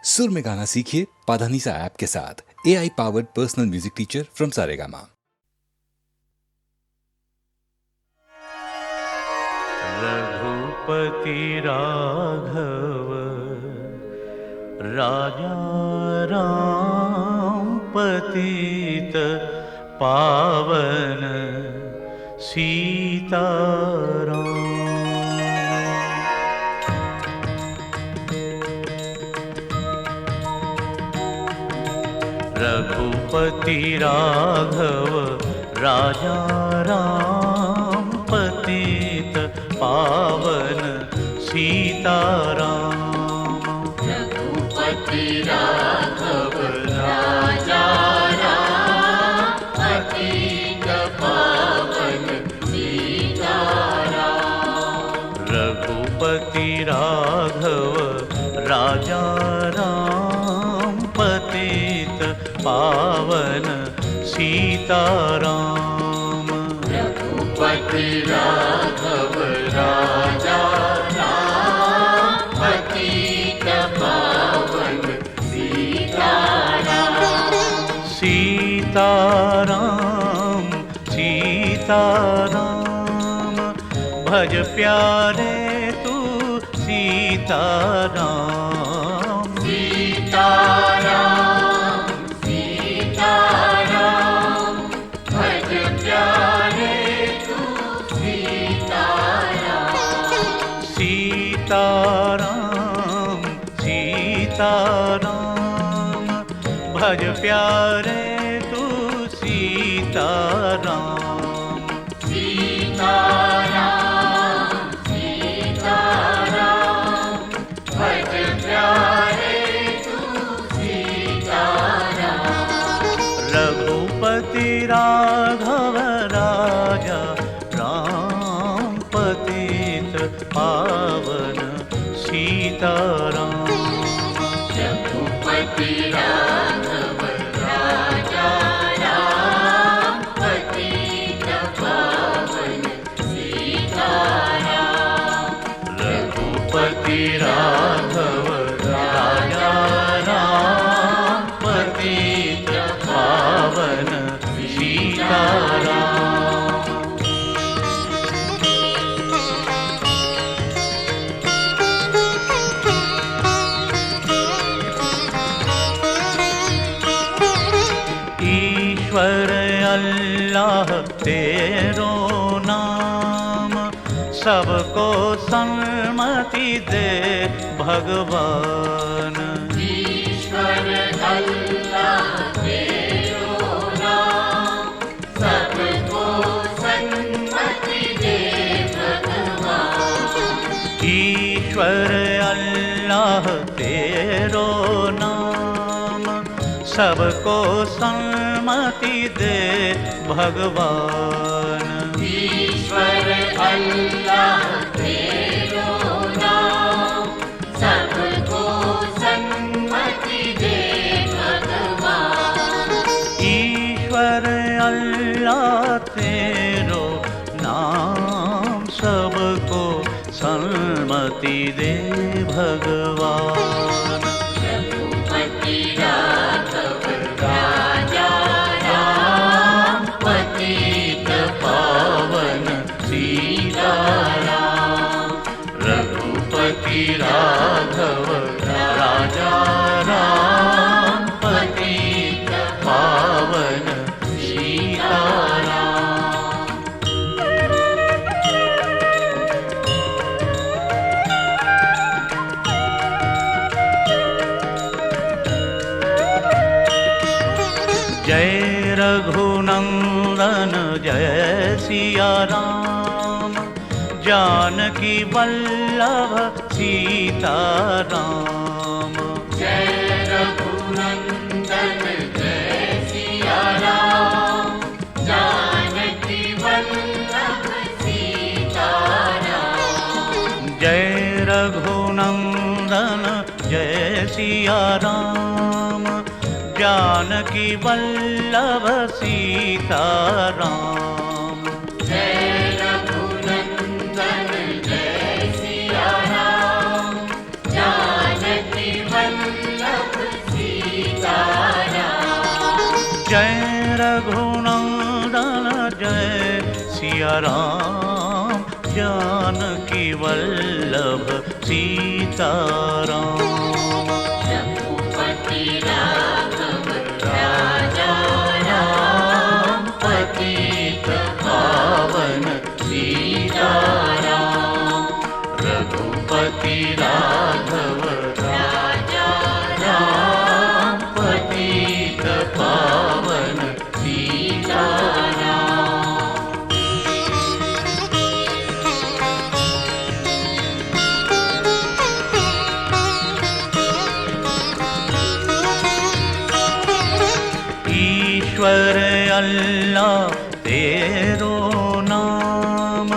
सुर में गाना सीखिए पाधानीसा ऐप के साथ। AI powered personal music teacher from Saregama. Raghupati Raghava राजा राम पतित पावन सीताराम। रघुपति राघव राजा राम पतित पावन सीताराम। रघुपति राघव राजा राम पतित पावन सीताराम। रघुपति राघव राजा राम पतित पावन सीताराम। रघुपति राघव राजा राम पतित पावन सीताराम। सीताराम सीताराम भज प्यारे तू सीताराम। सीताराम सीताराम भज प्यारे तू सीताराम। सीताराम सीताराम भज प्यारे तू सीताराम। सीताराम सीताराम भज प्यारे तू सीताराम। रघुपति राघव राजा राम पतित पावन सीताराम। रघुपति राघव राजा राम पतित पावन सीताराम। रघुपति राघव राजा राम पतित पावन सीताराम। ईश्वर अल्लाह तेरो नाम सबको सन्मति दे भगवान। ईश्वर अल्लाह तेरो नाम सबको सन्मति दे भगवान। ईश्वर अल्लाह तेरो नाम सबको सन्मति दे भगवान। ईश्वर अल्लाह तेरो नाम सबको सन्मति दे भगवान। ईश्वर अल्लाह तेरो नाम सबको सन्मति दे भगवान। रघुपति राघव राजा राम पतित पावन सीताराम। रघुपति राघव राजा राम पतित पावन सीताराम। जय रघुनंदन जय सिया राम जानकी वल्लभ सीताराम। जय रघुनंदन जय सिया राम जानकी वल्लभ सीताराम। जय रघुनंदन जय सिया राम जानकी वल्लभ सीताराम। जय रघुनंदन जय सिया राम जानकी वल्लभ वल्लभ सीताराम। जय रघुनंदन जय सिया राम, जानकी वल्लभ सीताराम। रघुपति राघव राजा राम, पतित पावन सीताराम। रघुपति राघव राजा राम, पतित पावन सीताराम। ईश्वर अल्लाह तेरो नाम,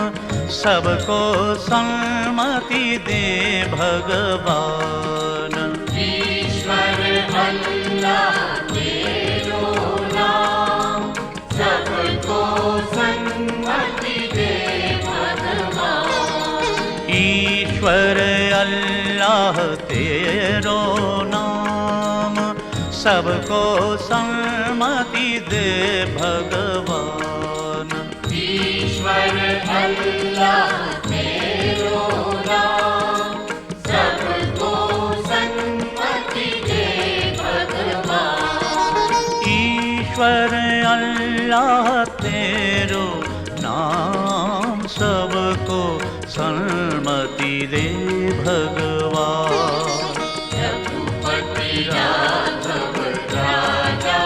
सबको सन्मति दे भगवान। ईश्वर अल्लाह तेरो नाम, सबको सन्मति दे भगवान। ईश्वर अल्लाह तेरो नाम, सबको सन्मति दे भगवान। ईश्वर अल्लाह तेरो नाम, सबको सन्मति दे भगवान। ईश्वर अल्लाह तेरो नाम, सबको सन्मति दे भगवान। रघुपति राघव राजा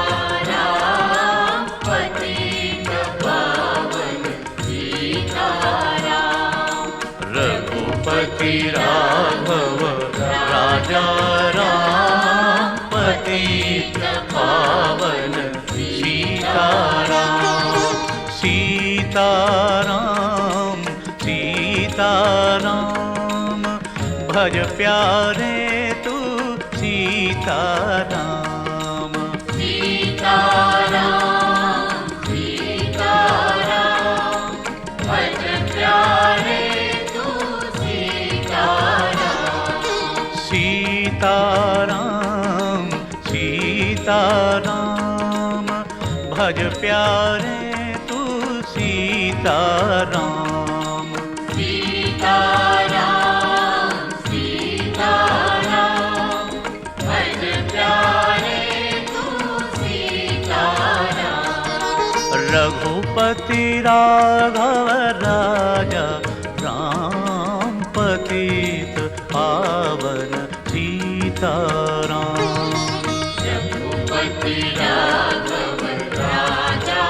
राम, पतित पावन सीताराम। रघुपति राघव राजा राम, पतित पावन सीताराम। सीताराम सीताराम, भज प्यारे तू सीताराम। सीताराम सीताराम, भज प्यारे तू सीताराम। सीताराम सीताराम, भज प्यारे तू सीताराम। सीताराम सीताराम, भज प्यारे तू सीताराम। रघुपति राघव राजा राम, पतित पावन सीताराम। रघुपति राघव राजा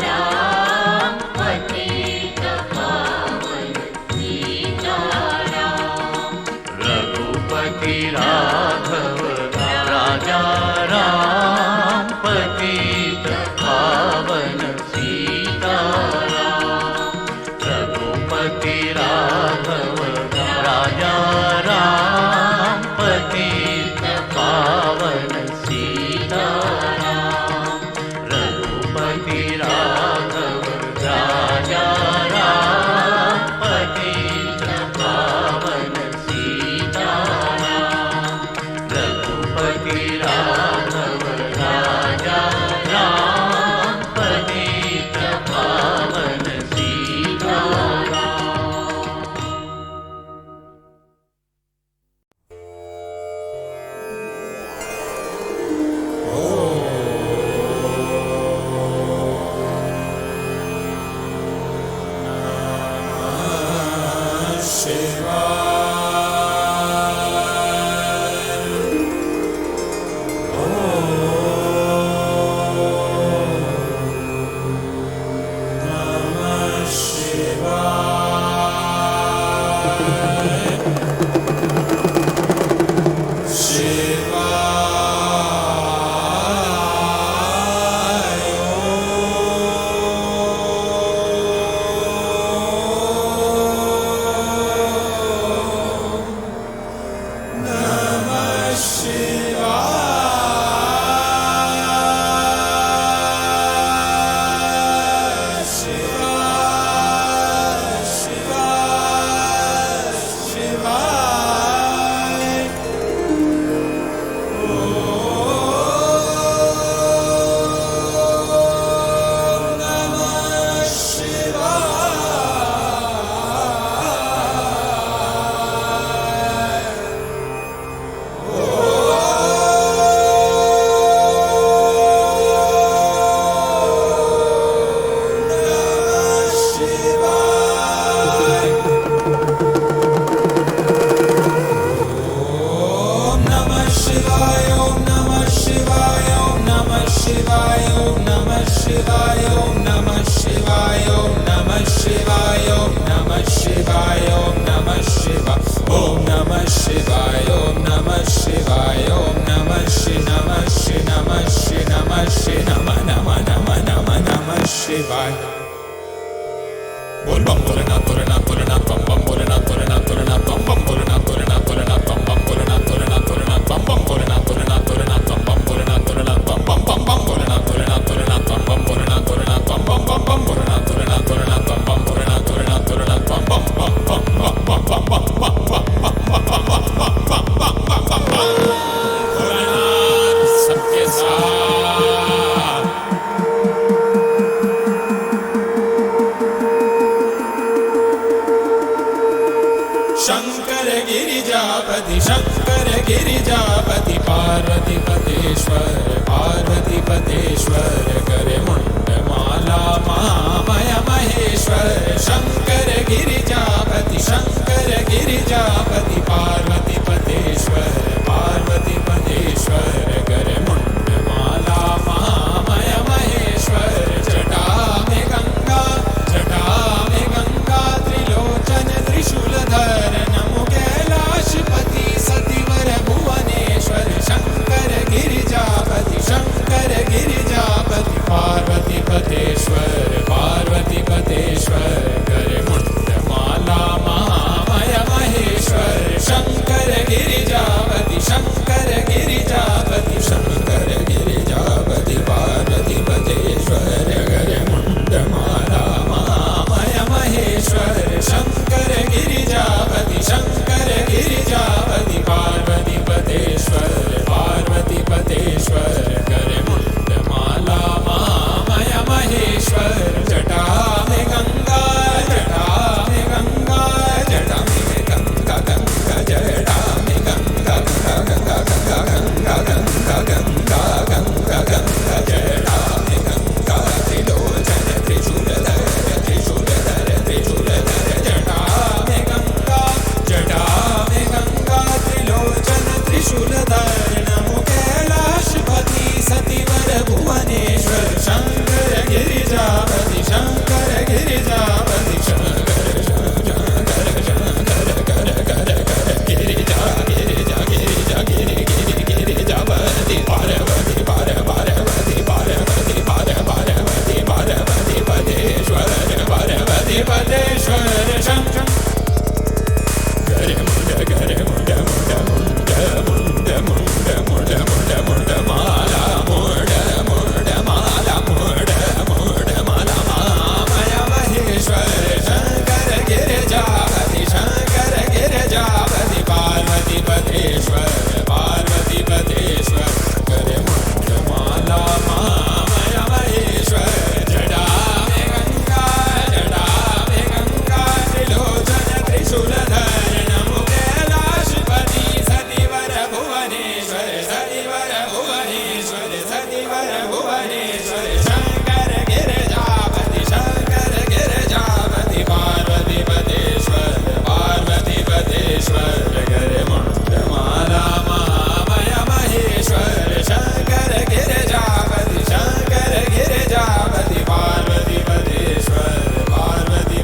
राम, पतित पावन सीताराम। रघुपति राघव राजा राम, पतित पावन सीताराम। रघुपति राघव राजा राम, पतित पावन सीताराम। शिवाय ओम नमः शिवाय ओम नमः शिवाय ओम नमः शिवाय ओम नमः शिवाय ओम नमः शिवाय ओम नमः शिवाय ओम नमः शिवाय ओम नमः शि नमः शि नमः शि नमः शि नमः नमः नमः नमः नमः शिवाय बोल बम बोलना तोलना तोलना बम बम बोलना तोलना तोलना बम बम बोलना तोलना तोलना बम बम बोलना तोलना तोलना बम बम बोलना तोलना तोलना बम बम बोलना तोलना बम बम बम बम बोलना तोलना तोलना बम बम बोलना तोलना बम बम बम बम बोलना तोलना तोलना बम बम बोलना तोलना तोलना बम बम बम बम बम बम बम भोलेनाथ सबके साथ शंकर गिरिजापति पार्वती पतेश्वर करे मुंड माला महामय महेश्वर शंकर गिरिजापति पार्वती पतेश्वर करे मुंड माला महामय महेश्वर जटा में गंगा त्रिलोचन त्रिशूलधर नमो कैलाशपति सतिवर भुवनेश्वर शंकर गिरिजापति पार्वती पतेश्वर करे मुंड माला महामय महेश्वर शंकर गिरिजापति पार्वती पतेश्वर करे मुंड माला महामय महेश्वर शंकर गिरिजापति पार्वती पतेश्वर करे मुंड माला महामय महेश्वर जटा में गंगा जटा में गंगा जटा में गंगा जटा में गंगा गंगा जटा में गंगा त्रिलोचन त्रिशूलधर जटा में गंगा त्रिलोचन त्रिशूलधर नमो कैलाशपति सतिवर भुवनेश्वर शंकर गिरिजापति पार्वती पतेश्वर शंकर गरे मुंड माला महामय महेश्वर शंकर गिरिजापति पार्वती पतेश्वर करे मुंड माला महामय महेश्वर जटा में गंगा त्रिलोचन त्रिशूलधर नमो कैलाशपति सतिवर भुवनेश्वर शंकर गिरिजापति पार्वती पतेश्वर करे मुंड माला महामय महेश्वर शंकर गिरिजापति पार्वती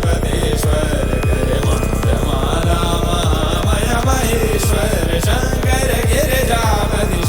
पतेश्वर करे मुंड माला महामय महेश्वर शंकर गिरिजापति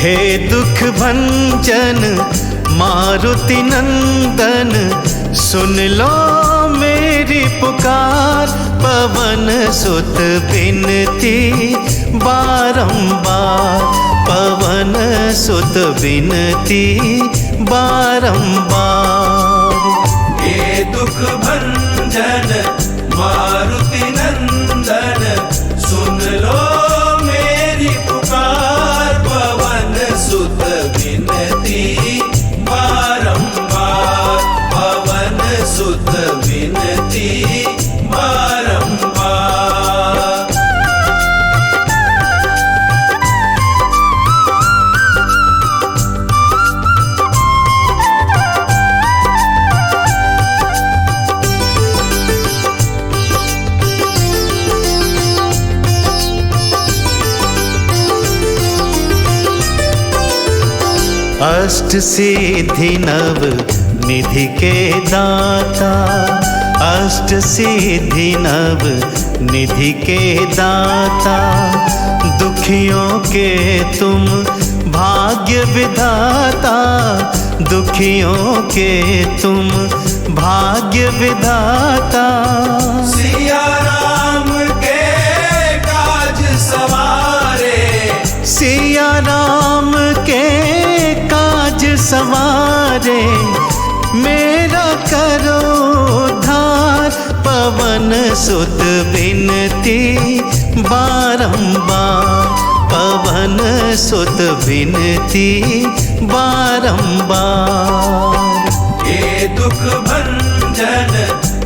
हे दुख भंजन मारुति नंदन, सुन लो मेरी पुकार। पवन सुत बिनती बारंबार, पवन सुत विनती बारंबार। हे दुख भंजन मारुति नंदन, सुन लो मेरी पुकार। पवन सुत विनती बारंबार, पवन सुत विनती बारंबार। अष्ट सिद्धि नव निधि के दाता, अष्ट सिद्धि नव निधि के दाता। दुखियों के तुम भाग्य विधाता, दुखियों के तुम भाग्य विधाता। सिया राम के काज सवारे, सिया राम के काज सवारे। मेरा करो उद्धार, पवन सुत विनती बारंबार, पवन सुत विनती बारंबार। हे दुख भंजन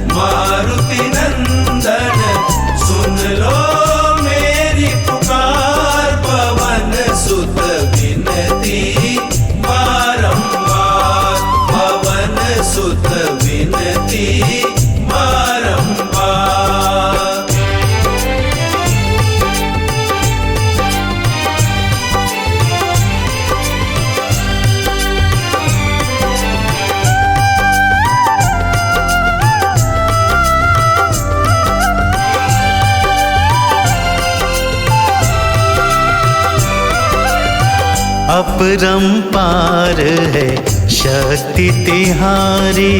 मारुति नंदन, सुन लो मेरी पुकार। पवन सुत विनती बारंबार, पवन सुत विनती बारंबार। अपरंपार है शक्ति तिहारी,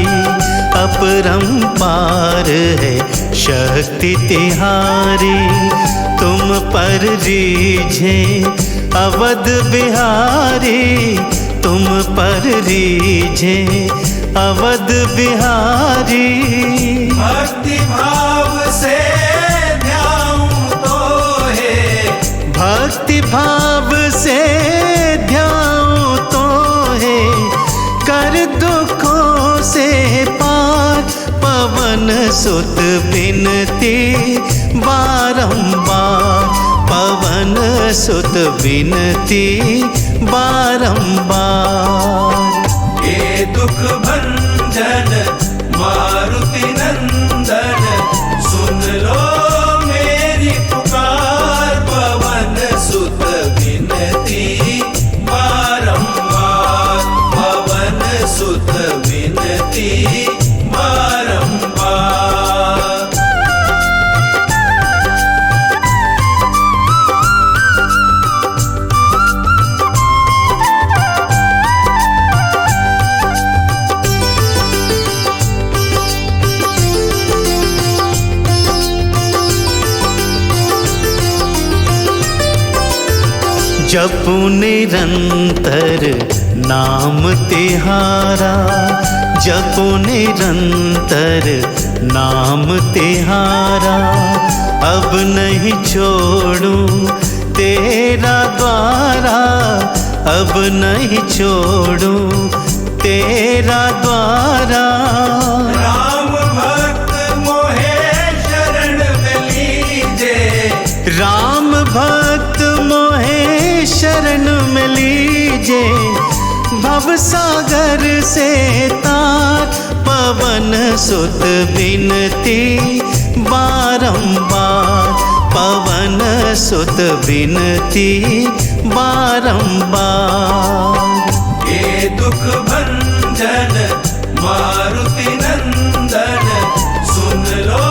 अपरंपार है शक्ति तिहारी। तुम पर रीझे अवध बिहारी, तुम पर रीझे अवध बिहारी। भक्ति भाव से ध्याऊं तो है, भक्ति भाव से ध्याऊं तो है। कर दुखों से पार, पवन सुत विनती बारंबार, पवन सुत विनती बारंबार। हे दुख भंजन मारुति नंदन, सुन लो मेरी पुकार। पवन सुत विनती बारंबार, पवन सुत विनती बारंबार। जपू निरंतर नाम तिहारा, जपू निरंतर नाम तिहारा। अब नहीं छोड़ूं तेरा द्वारा, अब नहीं छोड़ूं तेरा द्वारा। राम भक्त मोहे शरण में लीजे, राम भक्त मोहे शरण में लीजे। भवसागर से तार, पवन सुत विनती बारंबार, पवन सुत विनती बारंबार। हे दुख भंजन मारुति नंदन, सुन लो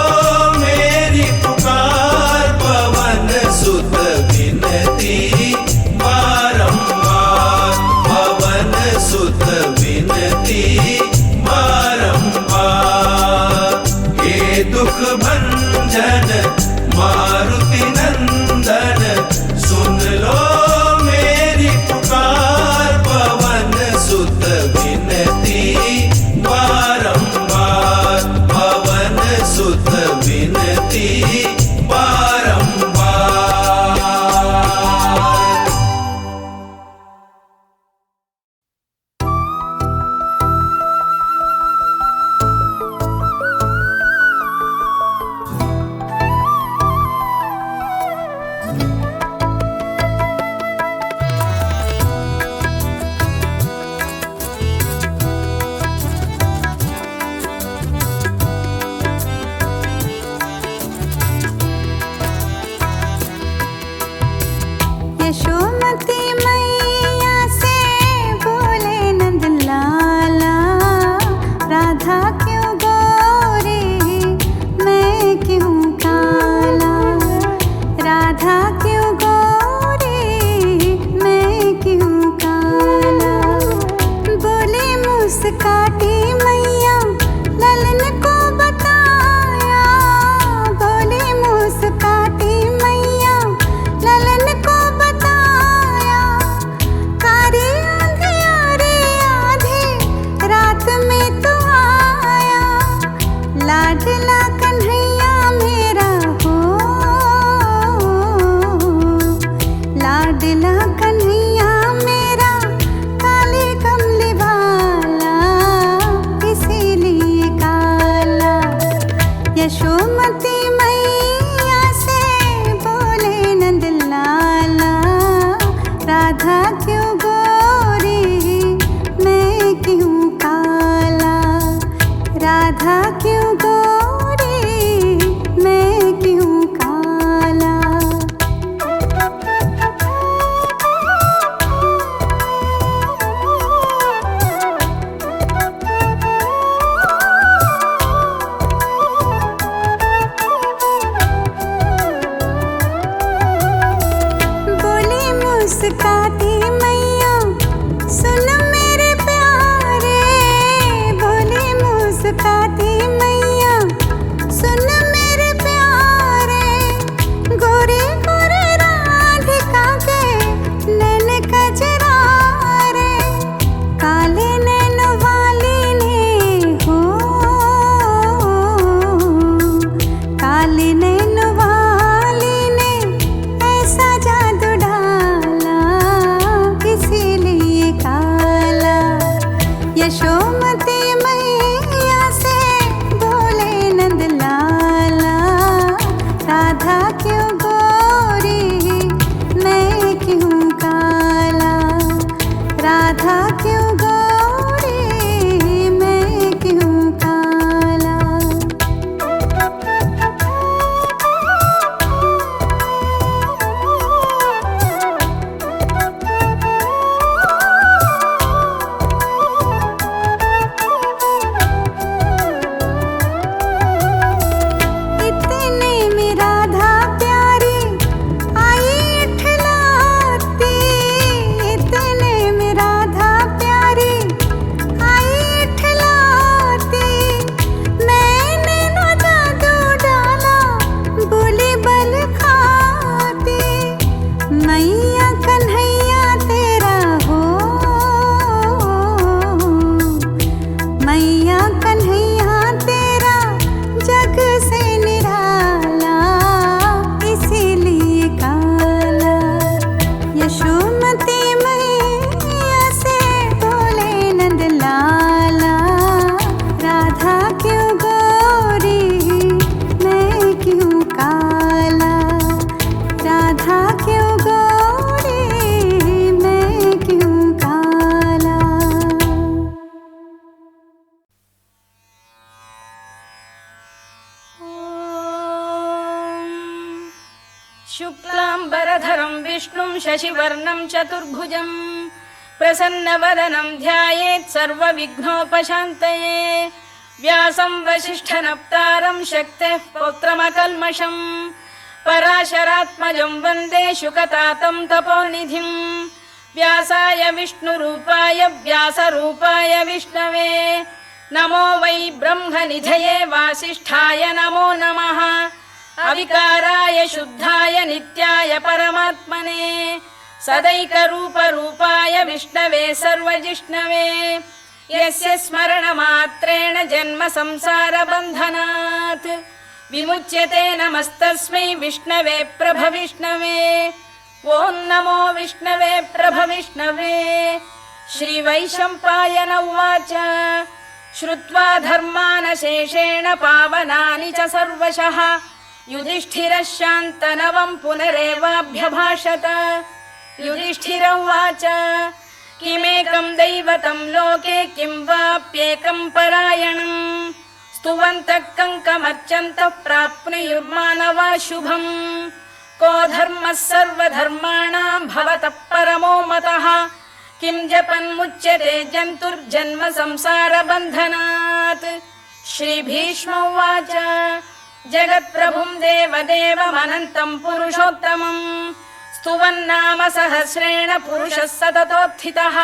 मेरी पुकार। पवन सुत विनती बारंबार, पवन सुत विनती बारंबार। हे दुख भंजन मारुति नंदन, सुन लो मेरी पुकार। यशोमती मैया से बोले नंद लाला, राधा क्यों गोरी मैं क्यों काला, राधा क्यों गोरी मैं क्यों काला। बोले मुस्काती मैया ललन को बताया, बोले मुस्काती मैया ललन को बताया। कारी अंधियारी आधी रात में तो आया, लाडला कन्हैया मेरा हो, लाडला कन्हैया मेरा काले कमली वाला, इसीलिए काला। यशोमती मैया से बोले नंद लाला, राधा क्यों गोरी मैं क्यों काला, राधा क्यों गोरी मैं क्यों काला। बोली मुस्काती मैया सुन मेरे प्यारे, बोली मुस्काती मैया सुन मेरे प्यारे। गोरे गोरे राधिका के नैन कजरारे, काले नैन वाली ने हो, काले नैन वाली ने ऐसा जादू डाला, इसीलिए काला। यशोमती मैया से बोले नंद लाला, राधा क्यों गोरी मैं क्यों काला, राधा क्यों गोरी मैं क्यों काला। इतने में राधा प्यारी आई इठलाती, इतने में राधा प्यारी आई इठलाती। मैंने न जादू डाला बोली बल खाती, मैया कन्हैया तेरा हो, मैया कन्हैया तेरा जग से निराला, इसीलिए काला। यशोमती मैया से बोले नंद लाला, राधा क्यों गोरी मैं क्यों काला, राधा क्यों गोरी मैं क्यों काला। शुक्लाम्बरधरं विष्णुं शशिवर्णं चतुर्भुजं प्रसन्नवदनं ध्यायेत् सर्वविघ्नोपशान्तये। व्यासं वसिष्ठनप्तारं शक्तेः पौत्रमकल्मषं, पराशरात्मजं वन्दे शुकतातं तपोनिधिं। व्यासाय विष्णुरूपाय व्यासरूपाय विष्णवे, नमो वै ब्रह्मनिधये वासिष्ठाय नमो नमः। अविकाराय शुद्धाय नित्याय परमात्मने, सदैकरूपरूपाय विष्णवे सर्वजिष्णवे। यस्य स्मरणमात्रेण जन्म संसारबन्धनात् विमुच्यते, नमस्तस्मै विष्णवे प्रभविष्णवे। ॐ नमो विष्णवे प्रभविष्णवे। श्रीवैशम्पायन उवाच, श्रुत्वा धर्मानशेषेण पावनानि च सर्वशः, युधिष्ठिरः शान्तनवं पुनरेवाभ्यभाषत। युधिष्ठिर उवाच, किमेकं दैवतं लोके किं वाप्येकं परायणं, स्तुवन्तः कङ्कमर्चन्तः प्राप्नुयुर्मानवा शुभम्। को धर्मः सर्वधर्माणां भवतः परमो मतः किं जपन्मुच्यते जन्तुर्जन्म संसारबन्धनात्। श्रीभीष्म उवाच जगत्प्रभुं देवदेवमनन्तं पुरुषोत्तमम् स्तुवन्नाम सहस्रेण पुरुषः सततोत्थितः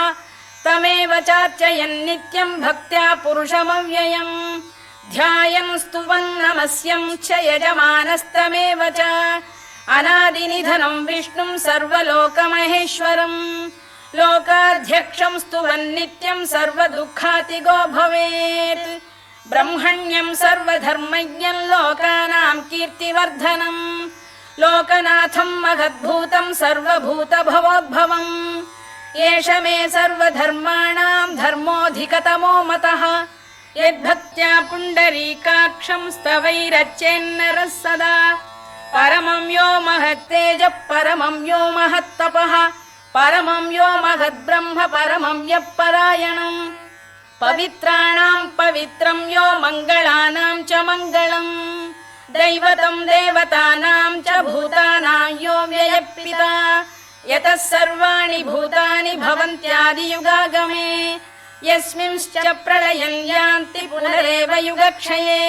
तमेव चार्चयन् नित्यं भक्त्या पुरुषमव्ययम् ध्यायन् स्तुवन् नमस्यं च यजमानस्तमेव च अनादिनिधनं विष्णुं सर्वलोकमहेश्वरम् लोकाध्यक्षं स्तुवन् नित्यं सर्वदुःखातिगो भवेत् ब्रह्मण्यं सर्वधर्मज्ञं लोकानां कीर्तिवर्धनम् लोकनाथं महद्भूतं सर्वभूतभवोद्भवम् एष मे सर्वधर्माणां धर्मोऽधिकतमो मतः यद्भक्त्या पुण्डरीकाक्षं स्तवैरच्चेन्नरः सदा परमं यो महत्तेजः परमं यो महत्तपः परमं यो महद्ब्रह्म परमं यः परायणम् पवित्राणां पवित्रं यो मङ्गलानां च मङ्गलम् दैवतं देवतानां च भूतानां यो व्ययपिता यतः सर्वाणि भूतानि भवन्त्यादियुगागमे यस्मिंश्च प्रलयं यान्ति पुनरेव युगक्षये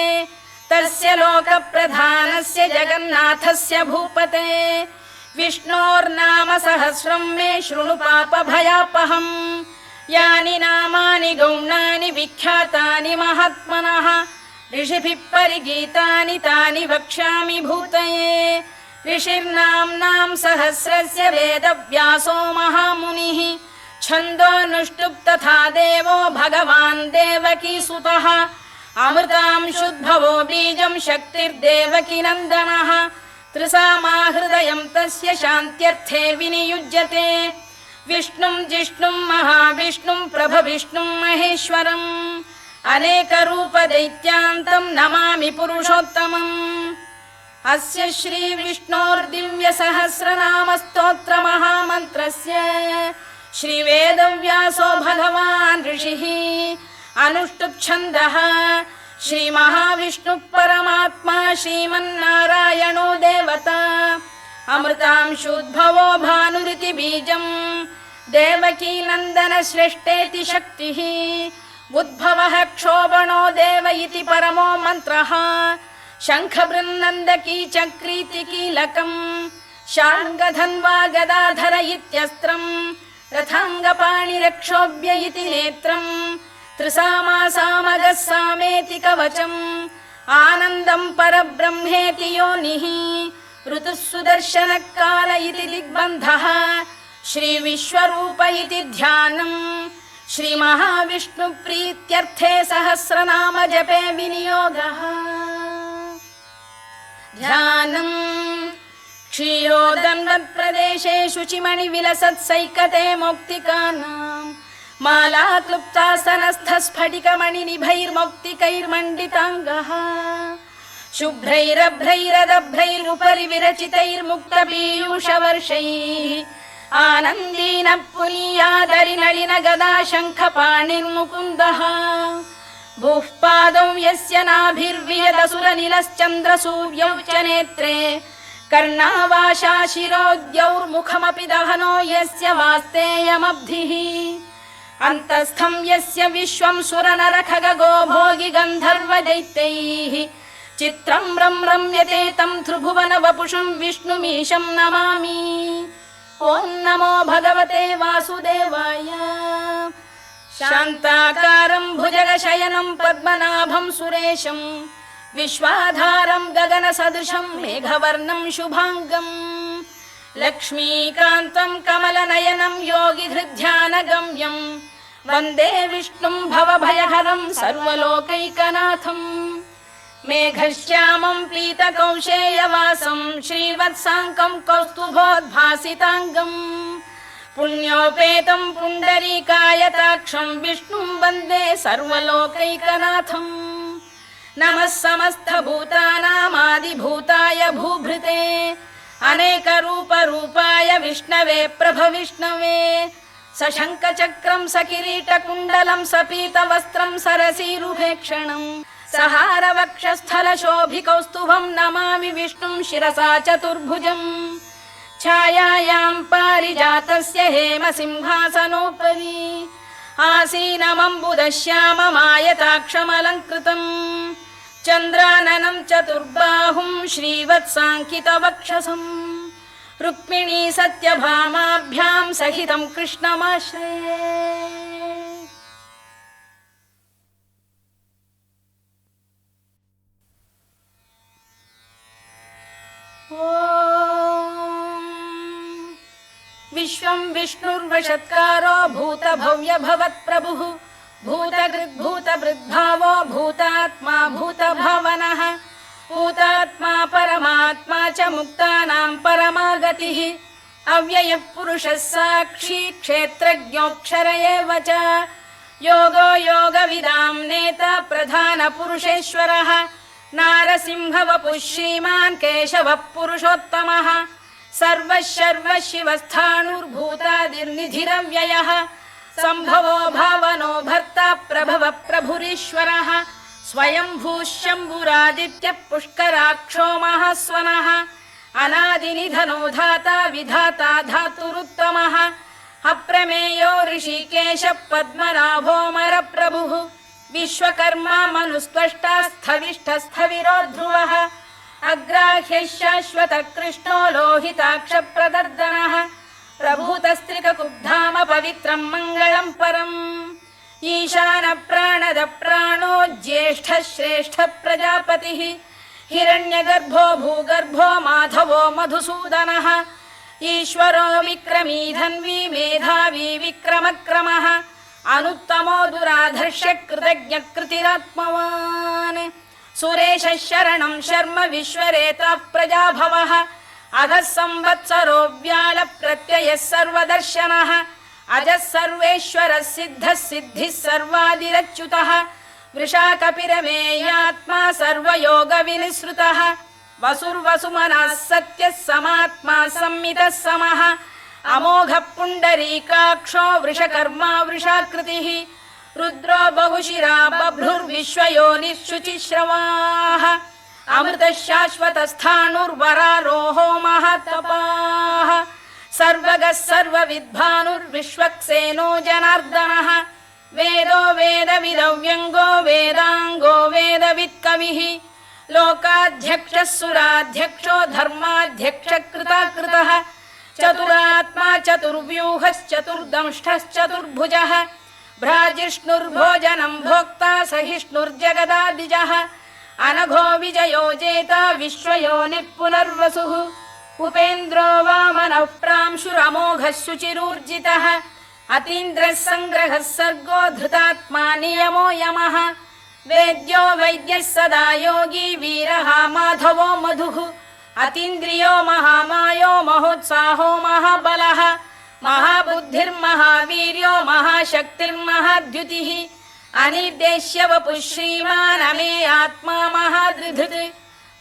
तस्य लोकप्रधानस्य जगन्नाथस्य भूपते विष्णोर्नाम सहस्रं मे शृणु पापभयापहम् यानि नामानि गौणानि विख्यातानि महात्मनः ऋषिभिः परिगीतानि तानि वक्ष्यामि भूतये ऋषिर्नाम्नां सहस्रस्य वेदव्यासो महामुनिः छन्दोऽनुष्टुप् तथा देवो भगवान् देवकीसुतः अमृतांशुद्भवो बीजं शक्तिर्देवकी नन्दनः त्रिसामाहृदयं तस्य शान्त्यर्थे विनियुज्यते विष्णुं जिष्णुं महाविष्णुं प्रभविष्णुं महेश्वरम् अनेकरूपदैत्यान्तं नमामि पुरुषोत्तमम् अस्य श्रीविष्णोर्दिव्यसहस्रनामस्तोत्रमहामन्त्रस्य श्रीवेदव्यासो भगवान् ऋषिः अनुष्टुप्छन्दः श्रीमहाविष्णुः परमात्मा श्रीमन्नारायणो देवता अमृतांशुद्भवो भानुरिति बीजम् देवकी नन्दन श्रेष्ठेति शक्तिः उद्भवः क्षोभणो देव इति परमो मन्त्रः शङ्खबृन्नन्दकी चक्रीति कीलकम् शार्ङ्गधन्वा गदाधर इत्यस्त्रम् रथाङ्गपाणिरक्षोभ्य इति नेत्रम् त्रिसामासामगः सामेति कवचम् आनन्दं परब्रह्मेति योनिः ऋतुः सुदर्शनकाल इति दिग्बन्धः श्रीविश्वरूप इति ध्यानम् श्रीमहाविष्णुप्रीत्यर्थे सहस्रनाम जपे विनियोगः ध्यानम् क्षीरोदन्वत्प्रदेशे शुचिमणिविलसत्सैकते मौक्तिकानाम् माला क्लुप्तासनस्थस्फटिकमणिनिभैर्मौक्तिकैर्मण्डिताङ्गः शुभ्रैरभ्रैरदभ्रैरुपरि विरचितैर्मुक्तपीयूषवर्षैः आनन्दीन पुनीयादरि नलिन गदा शङ्खपाणिर्मुकुन्दः भूः पादौ यस्य नाभिर्वियदसुरनिलश्चन्द्रसूर्यौ च नेत्रे कर्णावाशा शिरोद्यौर्मुखमपि दहनो यस्य वास्तेयमब्धिः अन्तस्थं यस्य विश्वं सुरनरखगो भोगि गन्धर्वदैत्यैः चित्रं रम्यते तं त्रिभुवन वपुषं विष्णुमीशं नमामि ॐ नमो भगवते वासुदेवाय शान्ताकारं भुजगशयनं पद्मनाभं सुरेशं विश्वाधारं गगनसदृशं मेघवर्णं शुभाङ्गम् लक्ष्मीकान्तं कमलनयनं योगिहृद्ध्यानगम्यं वन्दे विष्णुं भवभयहरं सर्वलोकैकनाथम् मेघश्यामं पीतकौशेयवासं श्रीवत्साङ्कं कौस्तुभोद्भासिताङ्गम् पुण्योपेतं पुण्डरीकायताक्षं विष्णुं वन्दे सर्वलोकैकनाथम् नमः समस्तभूतानामादिभूताय भूभृते अनेकरूपरूपाय विष्णवे प्रभविष्णवे सशङ्खचक्रं सकिरीटकुण्डलं सपीतवस्त्रं सरसीरुभेक्षणं सहारवक्षस्थलशोभिकौस्तुभं नमामि विष्णुं शिरसा चतुर्भुजम् छायायां पारिजातस्य हेमसिंहासनोपरि आसीनमम्बुदश्याममायताक्षमलङ्कृतम् चन्द्राननं चतुर्बाहुं श्रीवत्साङ्कितवक्षसम् रुक्मिणी सत्यभामाभ्यां सहितं कृष्णमाश्रये। विश्वं विष्णुर्वषत्कारो भूतभव्य भवत्प्रभुः भूतकृद्भूतभृद्भावो भूतात्मा भूतभावनः भूतात्मा परमात्मा च मुक्तानां परमागतिः अव्ययः पुरुषः साक्षी क्षेत्रज्ञोऽक्षर एव च योगो योगविदां नेता प्रधानपुरुषेश्वरः नारसिंहवपुः श्रीमान् केशवः पुरुषोत्तमः सर्वः सर्वः शिवस्थाणुर्भूतादिर्निधिरव्ययः सम्भवो भावनो भर्ता प्रभवः प्रभुरीश्वरः स्वयंभूः शम्भुरादित्यः पुष्कराक्षो महास्वनः अनादिनिधनो धाता विधाता धातुरुत्तमः अप्रमेयो ऋषिकेशः पद्मनाभोऽमरप्रभुः विश्वकर्मा मनुस्त्वष्टा स्थविष्ठस्थविरो ध्रुवः अग्राह्यः शाश्वतः कृष्णो लोहिताक्षप्रदर्दनः प्रभूतस्त्रिककुब्धाम पवित्रं मङ्गलं परम् ईशानप्राणद प्राणो ज्येष्ठः श्रेष्ठः प्रजापतिः हिरण्यगर्भो भूगर्भो माधवो मधुसूदनः ईश्वरो विक्रमी धन्वी मेधावी विक्रमक्रमः अनुत्तमो दुराधर्ष्य कृतज्ञः कृतिरात्मवान् सुरेशः शरणं शर्म विश्वरेता प्रजाभवः अधः संवत्सरो व्याल प्रत्ययः सर्वदर्शनः अजः सर्वेश्वरः सिद्धः सिद्धिः सर्वादिरच्युतः वृषाकपिरमेयात्मा सर्वयोगविनिसृतः वसुर्वसुमनः सत्यः समात्मा संमितः समः अमोघः पुण्डरीकाक्षो वृषकर्मा वृषाकृतिः रुद्रो बहुशिरा बभ्रुर्विश्वयोनिः शुचिश्रवाः अमृतः शाश्वतस्थाणुर्वरारोहो महातपाः सर्वगः सर्वविद्भानुर्विश्वक्सेनो जनार्दनः वेदो वेदविदव्यङ्गो वेदाङ्गो वेदवित्कविः लोकाध्यक्षः सुराध्यक्षो धर्माध्यक्षः कृताकृतः चतुरात्मा चतुर्व्यूहश्चतुर्दंष्टश्चतुर्भुजः भ्राजिष्णुर्भोजनं भोक्ता सहिष्णुर्जगदादिजः अनघो विजयो जेता विश्वयोनिः पुनर्वसुः उपेन्द्रो वामनः प्रांशुरमोघः शुचिरूर्जितः अतीन्द्रः सङ्ग्रहः सर्गो धृतात्मा नियमो यमः वेद्यो वैद्यः सदा योगी वीरः माधवो मधुः अतीन्द्रियो महामायो महोत्साहो महाबलः महाबुद्धिर्महावीर्यो महाशक्तिर्महाद्युतिः अनिर्देश्य वपुः श्रीमान् अमे आत्मा महादृधृत्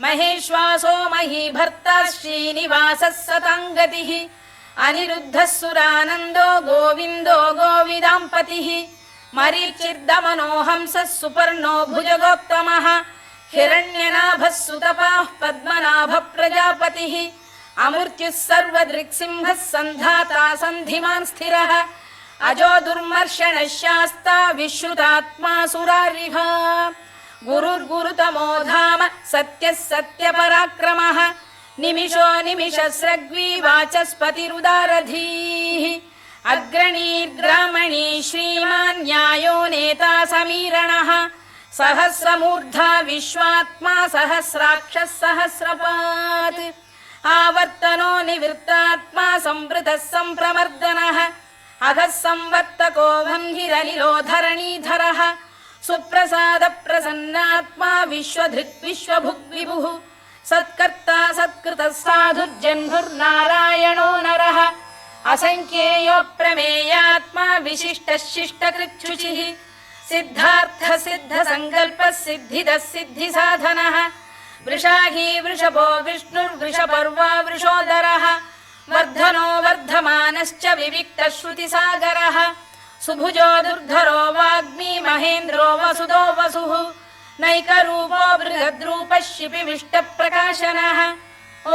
महेश्वासो महीभर्ता श्रीनिवासः सताङ्गतिः अनिरुद्धः सुरानन्दो गोविन्दो गोविदाम्पतिः मरीचिर्दमनो हंसः सुपर्णो भुजगोत्तमः हिरण्यनाभः सुतपाः पद्मनाभः प्रजापतिः अमृत्युः सर्वदृक्सिंहः सन्धाता सन्धिमान् स्थिरः अजो दुर्मर्षणः शास्ता विश्रुतात्मा सुरारिः गुरुर्गुरुतमो धाम सत्यः सत्यपराक्रमः निमिषो निमिषस्रग्वी वाचस्पतिरुदारधीः अग्रणीर्ग्रामणी श्रीमान् न्यायो नेता समीरणः सहस्रमूर्धा विश्वात्मा सहस्राक्षः सहस्रपात् आवर्तनो निवृत्तात्मा संवृतः सम्प्रमर्दनः अधः संवर्तको वह्निरनिलो धरणीधरः सुप्रसाद प्रसन्नात्मा विश्वधृक् विश्वभुग्विभुः सत्कर्ता सत्कृतः साधुर्जह्नुर्नारायणो नरः असङ्ख्येयो प्रमेयात्मा विशिष्टः शिष्टकृच्छुचिः सिद्धार्थ सिद्ध संकल्पः सिद्धिदः सिद्धिसाधनः वृषाही वृषभो विष्णुर्वृषपर्वा वृषोदरः वर्धनो वर्धमानश्च विविक्तः श्रुतिसागरः सुभुजो दुर्धरो वाग्मी महेन्द्रो वसुदो वसुः नैकरूपो बृहद्रूपः शिपिविष्टप्रकाशनः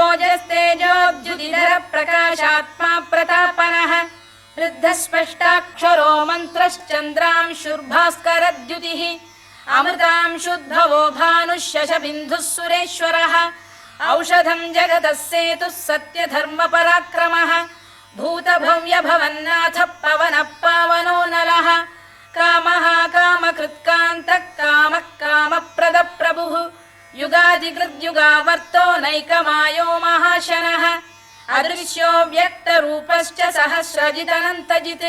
ओजस्तेजोद्युतिधरप्रकाशात्मा प्रतापनः वृद्धस्पष्टाक्षरो मन्त्रश्चन्द्रांशुर्भास्करद्युतिः अमृतांशुद्भवो भानुः शशबिन्दुः सुरेश्वरः औषधं जगतः सेतुः सत्यधर्मपराक्रमः भूतभव्यभवन्नाथः पवनः पावनो नलः कामः कामकृत्कान्तः कामः कामप्रदप्रभुः युगादिकृद्युगावर्तो नैकमायो महाशनः अदृश्यो व्यक्तरूपश्च सहस्रजिदनन्तजित्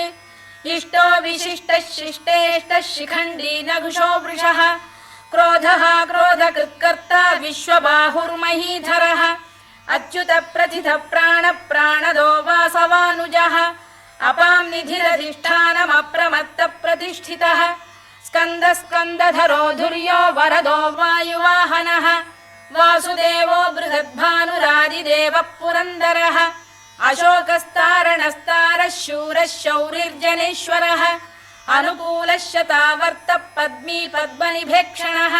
इष्टो विशिष्टः शिष्टेष्टः शिखण्डी नघुषो वृषः क्रोधः क्रोधकृत्कर्ता विश्वबाहुर्महीधरः अच्युतप्रथितः प्राणदो वासवानुजः अपां निधिरधिष्ठानमप्रमत्तप्रतिष्ठितः स्कन्दधरो धुर्यो वरदो वायुवाहनः वासुदेवो बृहद्भानुरादिदेवः पुरन्दरः अशोकस्तारणस्तारः शूरः शौरिर्जनेश्वरः अनुकूलः शतावर्तः पद्मी पद्मनिभेक्षणः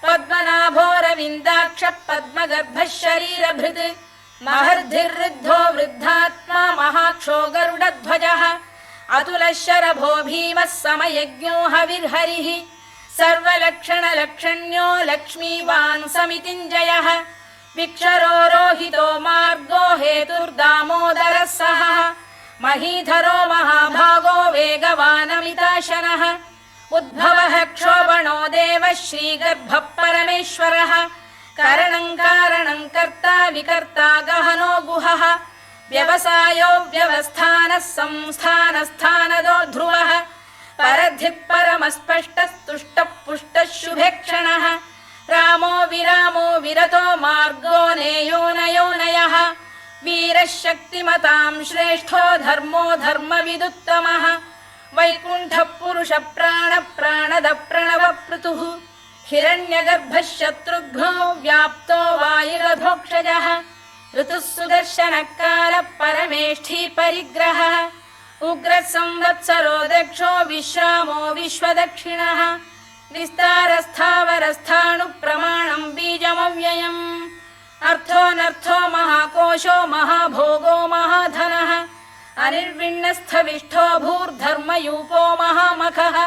पद्मनाभोरविन्दाक्षः पद्मगर्भः शरीरभृत् महर्धिर्वृद्धो वृद्धात्मा महाक्षो गरुडध्वजः अतुलः शरभो भीमः समयज्ञो हविर्हरिः सर्वलक्षणलक्षण्यो लक्ष्मीवान् समितिञ्जयः विक्षरो रोहितो मार्गो हेतुर्दामोदरः सहः महीधरो महाभागो वेगवानमिताशनः उद्भवः क्षोभणो देवः श्रीगर्भः परमेश्वरः करणं कारणं कर्ता विकर्ता गहनो गुहः व्यवसायो व्यवस्थानः संस्थानस्थानदो ध्रुवः परधिः परमस्पष्टस्तुष्टः पुष्टः शुभेक्षणः रामो विरामो विरतो मार्गो नेयो नयोनयः वीरः शक्तिमतां श्रेष्ठो धर्मो धर्मविदुत्तमः वैकुण्ठः पुरुषः प्राणदः प्रणवपृतुः हिरण्यगर्भः शत्रुघ्नो व्याप्तो वायुरधोक्षजः ऋतुः सुदर्शनकालः परमेष्ठी परिग्रहः उग्रः संवत्सरो दक्षो विश्रामो विश्वदक्षिणः विस्तारस्थावरस्थाणुः प्रमाणं बीजमव्ययम् अर्थोऽनर्थो महाकोशो महाभोगो महाधनः अनिर्विण्णस्थविष्ठो भूर्धर्मयूपो महामखः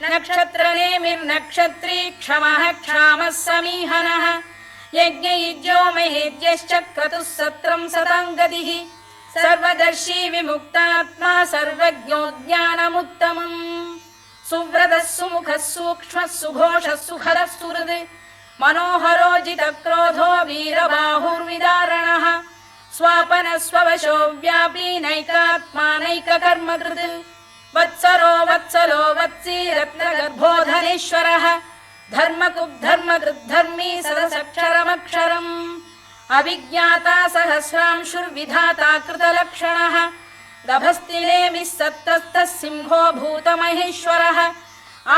नक्षत्रनेमिर्नक्षत्री क्षमः क्षामः समीहनः यज्ञयुज्यो महेद्यश्च क्रतुः सत्रं सताङ्गतिः सर्वदर्शी विमुक्तात्मा सर्वज्ञो ज्ञानमुत्तमम् सुव्रतः सुमुखः सूक्ष्मः सुघोषः सुखरः सुहृद् मनोहरो जितक्रोधो वीरबाहुर्विदारणः स्वापनः स्ववशो व्यापी नैकात्मा नैककर्मकृत् वत्सरो वत्सलो वत्सी रत्नगर्भो धनेश्वरः धर्मकृद्धर्मकृद्धर्मी सदसक्षरमक्षरम् अभिज्ञाता सहस्रांशुर्विधाता कृतलक्षणः गभस्तिनेमिः सत्तस्तः सिंहो भूतमहेश्वरः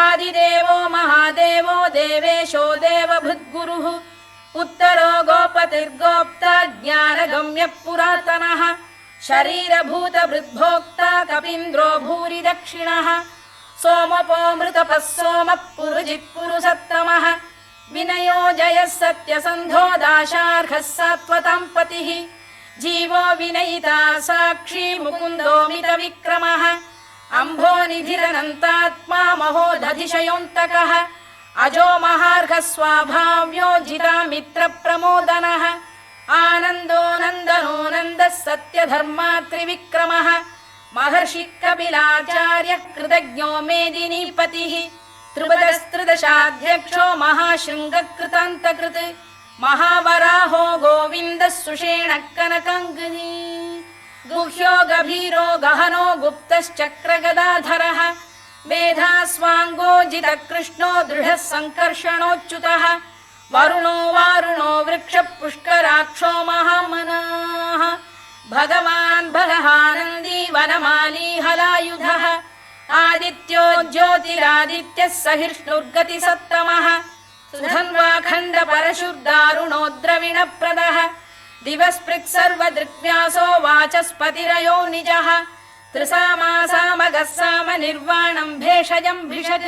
आदिदेवो महादेवो देवेशो देवभृद्गुरुः उत्तरो गोपतिर्गोप्ता ज्ञानगम्यः पुरातनः शरीरभूतभृद्भोक्ता कपीन्द्रो भूरि दक्षिणः सोमपोऽमृतपः सोमः पुरुजित्पुरुसत्तमः विनयो जयः सत्यसन्धो दाशार्हः सात्वतां पतिः जीवो विनयिता साक्षी मुकुन्दो मितविक्रमः अम्भोनिधिरनन्तात्मा महोदधिशयोऽन्तकः अजो महार्घः स्वाभाव्यो जितामित्रप्रमोदनः आनन्दो नन्दनो नन्दः सत्यधर्मात्रिविक्रमः महर्षिः कपिलाचार्यः कृतज्ञो मेदिनीपतिः त्रिपदस्त्रिदशाध्यक्षो महाशृङ्गकृतान्तकृत् महावराहो गोविन्दः सुषेणः कनकाङ्गनी गुह्यो गभीरो गहनो गुप्तश्चक्रगदाधरः मेधास्वाङ्गो जितकृष्णो दृढः सङ्कर्षणोच्युतः वरुणो वारुणो वृक्षः पुष्कराक्षो महामनाः भगवान् बलहानन्दी वनमाली हलायुधः आदित्यो ज्योतिरादित्यः सहिष्णुर्गतिसत्तमः सुधन्वाखण्ड परशुर्दारुणो द्रविणप्रदः दिवस्पृक् सर्वदृक्व्यासो वाचस्पतिरयो निजः त्रिसामासामगः साम निर्वाणं भेषजं भिषज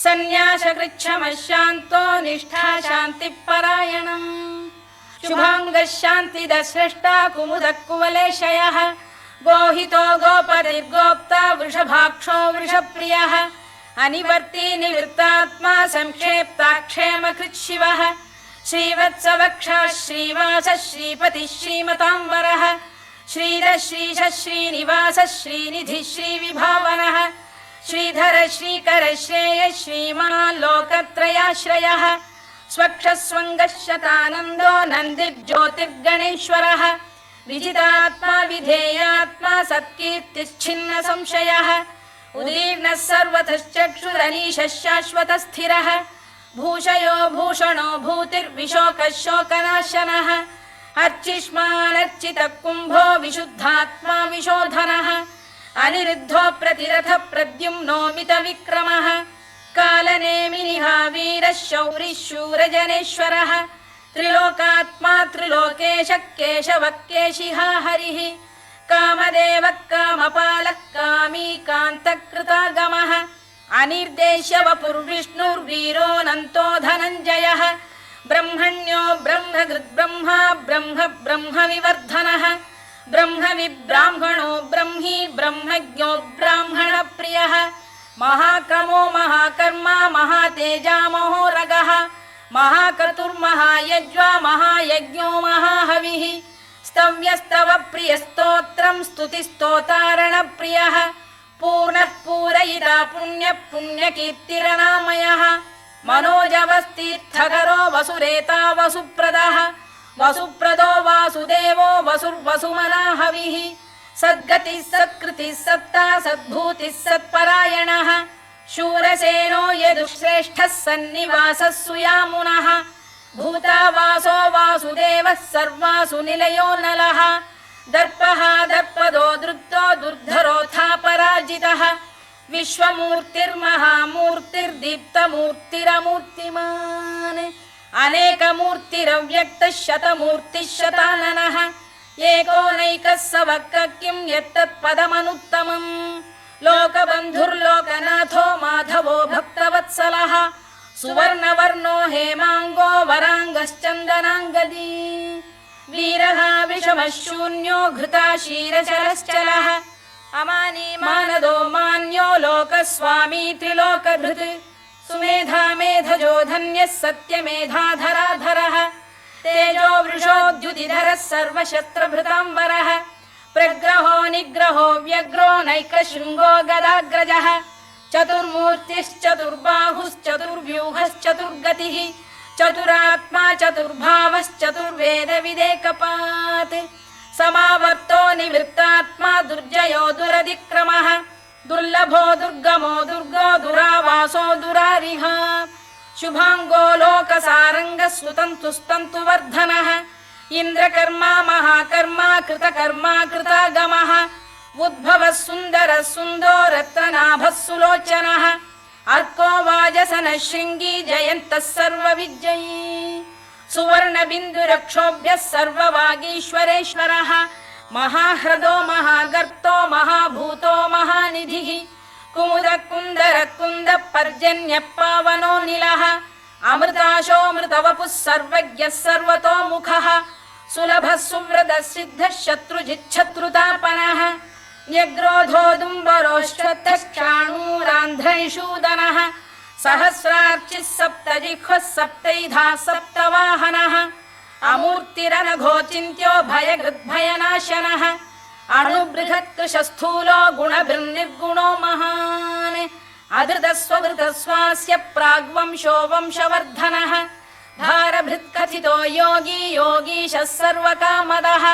सन्न्यासकृच्छमशान्तो निष्ठा शान्तिपरायणम् शुभाङ्गः शान्तिदस्रष्टा कुमुदः कुवलेशयः गोहितो गोपतिर्गोप्ता वृषभाक्षो वृषप्रियः अनिवर्ती निवृत्तात्मा संक्षेप्ताक्षेमकृत् शिवः श्रीवत्सवक्षः श्रीवासः श्रीपतिः श्रीमताम्बरः श्रीधः श्रीशः श्रीनिवासः श्रीनिधिः श्रीविभावनः श्रीधर श्रीकर श्रेयः श्रीमान् लोकत्रयाश्रयः स्वक्षस्वङ्गः शतानन्दो नन्दिर्ज्योतिर्गणेश्वरः विजितात्मा विधेयात्मा सत्कीर्तिश्छिन्न संशयः उदीर्णः सर्वतश्चक्षुरनीशः शाश्वतः स्थिरः भूषयो भूषणो भूतिर्विशोकः शोकनाशनः अर्चिष्मानर्चितः कुम्भो विशुद्धात्मा विशोधनः अनिरुद्धो प्रतिरथ प्रद्युम्नो मितविक्रमः कालनेमिनिः वीरः शौरिः शूरजनेश्वरः त्रिलोकात्मा त्रिलोकेशः केशवः केशिहा हरिः कामदेवः कामपालः कामी कान्तकृतागमः अनिर्देश्य वपुर्विष्णुर्वीरोऽनन्तो धनञ्जयः ब्रह्मण्यो ब्रह्मकृद्ब्रह्मा ब्रह्म ब्रह्मविवर्धनः ब्रह्मविब्राह्मणो ब्रह्मी ब्रह्मज्ञो ब्राह्मणप्रियः महाक्रमो महाकर्मा महातेजा महोरगः महाक्रतुर्महायज्वा महायज्ञो महाहविः स्तव्यस्तव प्रियस्तोत्रं स्तुतिस्तोतारणप्रियः पूर्णः पूरयिता पुण्यः पुण्यकीर्तिरनामयः मनोजवस्तीर्थकरो वसुरेता वसुप्रदः वसुप्रदो वासुदेवो वसुर्वसुमनाहविः सद्गतिः सत्कृतिः सत्ता सद्भूतिः सत्परायणः शूरसेनो यदुश्रेष्ठः सन्निवासः सुयामुनः भूतावासो वासुदेवः सर्वासु निलयो नलः दर्पः दर्पदो दृप्तो दुर्धरोऽथा पराजितः विश्वमूर्तिर्महामूर्तिर्दीप्तमूर्तिरमूर्तिमान् अनेकमूर्तिरव्यक्तः शतमूर्तिः शताननः एकोनैकः स वक्र किं यत्तत्पदमनुत्तमम् लोकबन्धुर्लोकनाथो माधवो भक्तवत्सलः सुवर्णवर्णो हेमाङ्गो वराङ्गश्चन्दनाङ्गदी वीरः विषमः शून्यो घृता क्षीरचरश्चलः अमानी मानदो मान्यो लोकस्वामी त्रिलोकधृत् सुमेधा मेधजो धन्यः सत्यमेधाधराधरः तेजो वृषोद्युतिधरः सर्वशस्त्रभृताम्बरः प्रग्रहो निग्रहो व्यग्रो नैकशृङ्गो गदाग्रजः चतुर्मूर्तिश्चतुर्बाहुश्चतुर्व्यूहश्चतुर्गतिः चतुरात्मा चतुर्भावश्चतुर्वेदविदेकपात् समावर्तो निवृत्तात्मा दुर्जयो दुरधिक्रमः दुर्लभो दुर्गमो दुर्गो दुरावासो दुरारिः शुभाङ्गो लोकसारङ्गः सुतन्तुस्तन्तुवर्धनः इन्द्रकर्मा महाकर्मा कृतकर्मा कृतागमः उद्भवः सुन्दरः सुन्दो रत्ननाभः सुलोचनः अर्को वाजसनः शृङ्गी जयन्तः सर्वविजयी सुवर्णबिन्दुरक्षोभ्यः सर्ववागीश्वरेश्वरः महाह्रदो महागर्तो महाभूतो महानिधिः कुमुदकुन्दरकुन्दः पर्जन्यः पावनो निलः अमृताशोऽमृतवपुः सर्वज्ञः सर्वतोमुखः सुलभः सुव्रतः सिद्धः शत्रुजिच्छत्रुतापनः न्यग्रोधोदुम्बरोश्वत्थक्षाणूरान्ध्रैषूदनः सहस्रार्चिः सप्तजिह्वः सप्तैधा सप्तवाहनः अमूर्तिरनघोचिन्त्यो भयकृद्भयनाशनः अणुबृहत्कृशस्थूलो गुणभिर्निर्गुणो महान् अधृतस्वधृतस्वास्य प्राग्वंशो वंशवर्धनः भारभृत्कथितो योगी योगीशः सर्वकामदः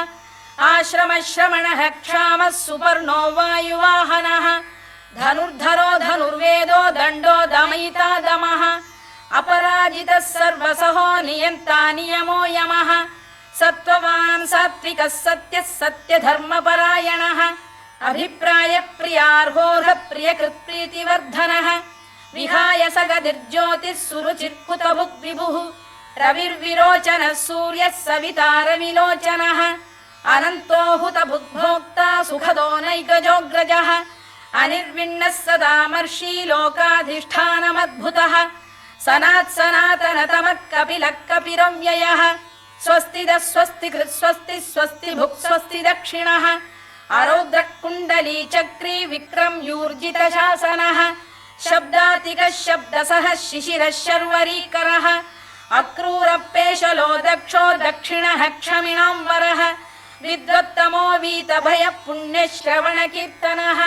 आश्रमश्रमणः क्षामः सुपर्णो वायुवाहनः धनुर्धरो धनुर्वेदो दण्डो दमयिता दमः अपराजितः सर्वसहो नियन्ता नियमो यमः सत्त्ववान् सात्विकः सत्यः सत्यधर्मपरायणः अभिप्रायप्रियार्होः प्रियकृत्प्रीतिवर्धनः विहाय सगदिर्ज्योतिः सुरुचिर्कुतभुक् विभुः रविर्विरोचनः सूर्यः सवितारविलोचनः अनन्तो हुतभुग्भोक्ता सुखदो नैकजोऽग्रजः अनिर्विण्णः सदामर्षि लोकाधिष्ठानमद्भुतः सनातनतमः कपिलः कपिरव्ययः स्वस्तिदः स्वस्तिकृत् स्वस्ति स्वस्ति भुक् स्वस्ति दक्षिणः आरौद्रः कुण्डली चक्री विक्रम्यूर्जित शासनः शब्दातिकः शब्दसः शिशिरः शर्वरीकरः अक्रूरपेशलो दक्षो दक्षिणः क्षमिणाम्बरः विद्वत्तमो वीतभयः पुण्यश्रवणकीर्तनः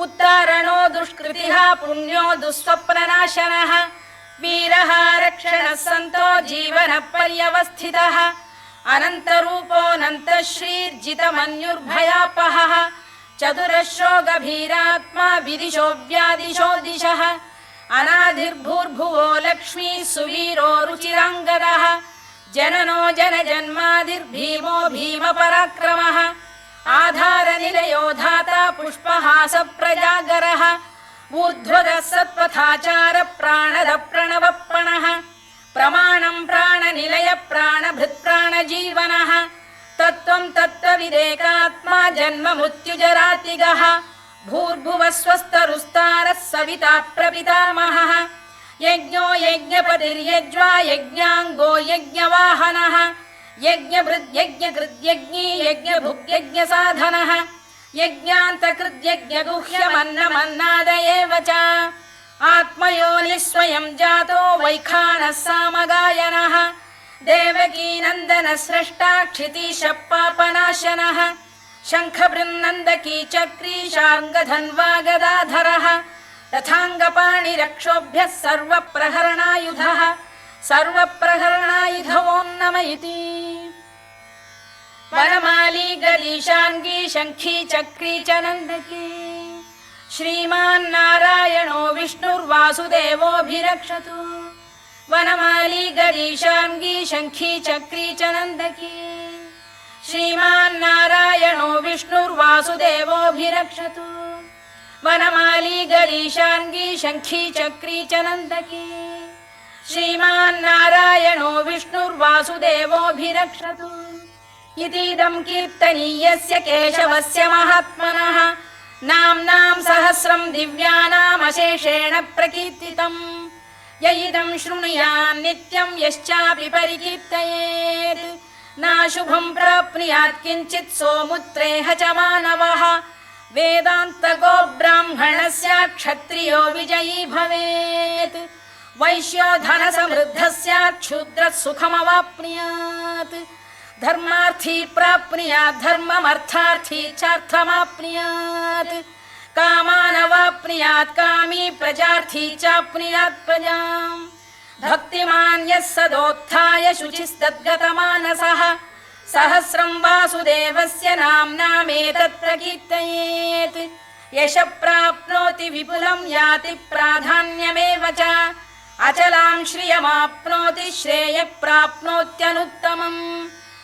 उत्तारणो दुष्कृतिः पुण्यो दुःस्वप्ननाशनः वीरः रक्षणः सन्तो जीवनपर्यवस्थितः अनन्तरूपोऽनन्तश्रीर्जितमन्युर्भयापहः चतुरश्रो गभीरात्मा विदिशो व्यादिशो दिशः अनाधिर्भूर्भुवो लक्ष्मी सुवीरो रुचिराङ्गदः जननो जनजन्मादिर्भीमो भीमपराक्रमः आधारनिलयो धाता पुष्पहास प्रजागरः ऊर्ध्वगः सत्पथाचार प्राणद प्रणवप्रणः प्रमाणं प्राणनिलय प्राणभृत् प्राणजीवनः तत्त्वं तत्त्वविदेकात्मा जन्म मृत्युजरातिगः भूर्भुवः स्वस्तरुस्तारः सविता प्रपितामहः यज्ञो यज्ञपतिर्यज्वा यज्ञाङ्गो यज्ञवाहनः यज्ञभृद्यज्ञकृद्यज्ञी यज्ञभुग्यज्ञसाधनः यज्ञान्तकृद्यज्ञगुह्यमन्नमन्नाद एव च आत्मयोनिः स्वयं जातो वैखानः सामगायनः देवकीनन्दनः स्रष्टा क्षितीशः पापनाशनः शङ्खबृन्नन्दकी चक्री शार्ङ्गधन्वा गदाधरः रथाङ्गपाणिरक्षोभ्यः सर्वप्रहरणायुधः सर्वप्रहरणायुधवो नम इति वनमाली गरीशाङ्गी शङ्खी चक्री च नन्दकी श्रीमान्नारायणो विष्णुर्वासुदेवोऽभिरक्षतु वनमाली गरीशाङ्गी शङ्खी चक्री च नन्दकी श्रीमान्नारायणो विष्णुर्वासुदेवोऽभिरक्षतु वनमाली गरीशाङ्गी शङ्खी चक्री च नन्दकी श्रीमान्नारायणो विष्णुर्वासुदेवोऽभिरक्षतु इतीदं कीर्तनीयस्य केशवस्य महात्मनः नाम्नां सहस्रं दिव्यानामशेषेण प्रकीर्तितम् य इदं शृणुयात् नित्यं यश्चापि परिकीर्तयेत् नाशुभं प्राप्नुयात् किञ्चित् सोमुत्रेह च मानवः वेदान्तको ब्राह्मणस्य क्षत्रियो विजयी भवेत् वैश्यो धनसमृद्धः स्यात् क्षूद्रः सुखमवाप्नुयात् धर्मार्थी प्राप्नुयात् धर्ममर्थार्थी चार्थमाप्नुयात् कामानवाप्नुयात् कामी प्रजार्थी चाप्नुयात् प्रजाम् भक्तिमान् यः सदोत्थाय शुचिस्तद्गतमानसः सहस्रं वासुदेवस्य नाम्नामेतत् प्रकीर्तयेत् यशः प्राप्नोति विपुलं याति प्राधान्यमेव च अचलां श्रियमाप्नोति श्रेयः प्राप्नोत्यनुत्तमम्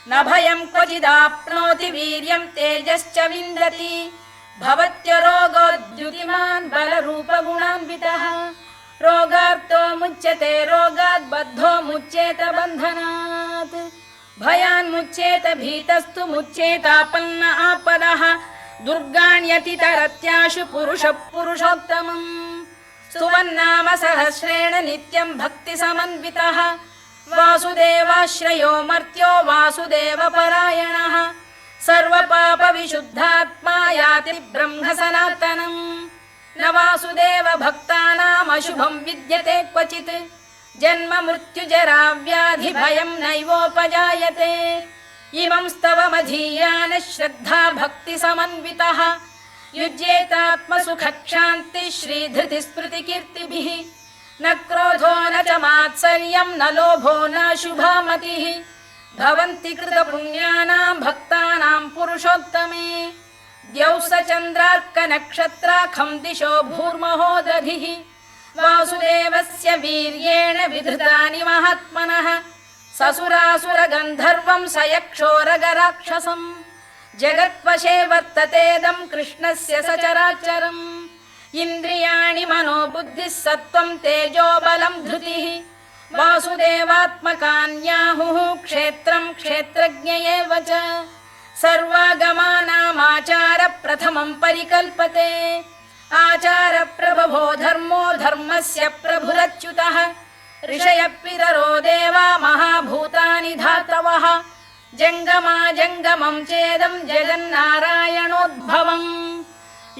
न भयं क्वचिदाप्नोति वीर्यं तेजश्च विन्दति भवत्यरोगोद्युतिमान् बलरूपगुणान्वितः रोगार्तो मुच्यते रोगात् बद्धो मुच्येत बन्धनात् भयान् मुच्येत भीतस्तु मुच्येतापन्न आपदः दुर्गाण्यतितरत्याशु पुरुषः पुरुषोत्तमम् स्तुवन्नाम सहस्रेण नित्यं भक्तिसमन्वितः वासुदेवाश्रयो मर्त्यो वासुदेवपरायणः सर्वपापविशुद्धात्मा याति ब्रह्म सनातनम् न वासुदेव भक्तानामशुभं विद्यते क्वचित् जन्म मृत्युजरा व्याधि भयं नैवोपजायते इमं स्तवमधीयान श्रद्धा भक्ति समन्वितः युज्येतात्मसुखक्षान्ति श्रीधृतिस्मृतिकीर्तिभिः न क्रोधो न च मात्सर्यं न लोभो न शुभामतिः भवन्ति कृतपुण्यानां भक्तानां पुरुषोत्तमे द्यौः स चन्द्रार्कनक्षत्राखं दिशो भूर्महो दधिः वासुदेवस्य वीर्येण विधृतानि महात्मनः ससुरासुरगन्धर्वं स यक्षोरगराक्षसम् जगत्वशे वर्ततेदं कृष्णस्य सचराचरम् इन्द्रियाणि मनो बुद्धिः सत्त्वं तेजो बलं धृतिः वासुदेवात्मकान्याहुः क्षेत्रं क्षेत्रज्ञ एव च सर्वागमानामाचार प्रथमं परिकल्पते आचारप्रभवो धर्मो धर्मस्य प्रभुरच्युतः ऋषयः पितरो देवा महाभूतानि धातवः जङ्गमा जङ्गमं चेदं जगन्नारायणोद्भवम्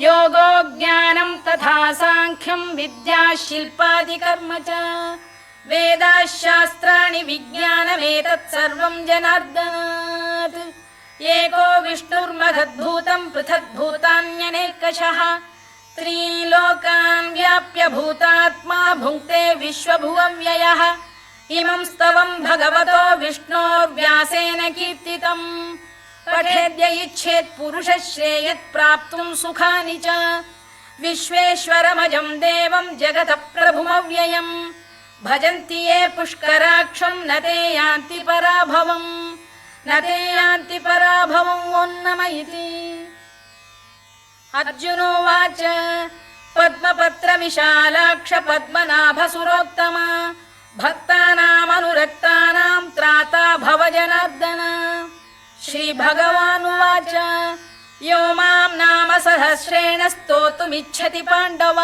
योगो ज्ञानं तथा साङ्ख्यं विद्या शिल्पादिकर्म च वेदाः शास्त्राणि विज्ञानमेतत् सर्वं जनार्दनात् एको विष्णुर्महद्भूतं पृथग्भूतान्यनेकशः त्रीन् लोकान् व्याप्य भूतात्मा भुङ्क्ते विश्वभुवव्ययः इमं स्तवं भगवतो विष्णोर्व्यासेन कीर्तितम् पठेद्य इच्छेत् पुरुषः श्रेयत् प्राप्तुं सुखानि च विश्वेश्वरमजं देवं जगतः प्रभुमव्ययम् भजन्ति ये पुष्कराक्षं न ते यान्ति पराभवम् न ते यान्ति पराभवम् ओन्नम इति अर्जुनोवाच पद्मपत्र विशालाक्ष पद्मनाभसुरोत्तम भक्तानामनुरक्तानां त्राता भव जनार्दन श्रीभगवानुवाच यो मां नाम सहस्रेण स्तोतुमिच्छति पाण्डव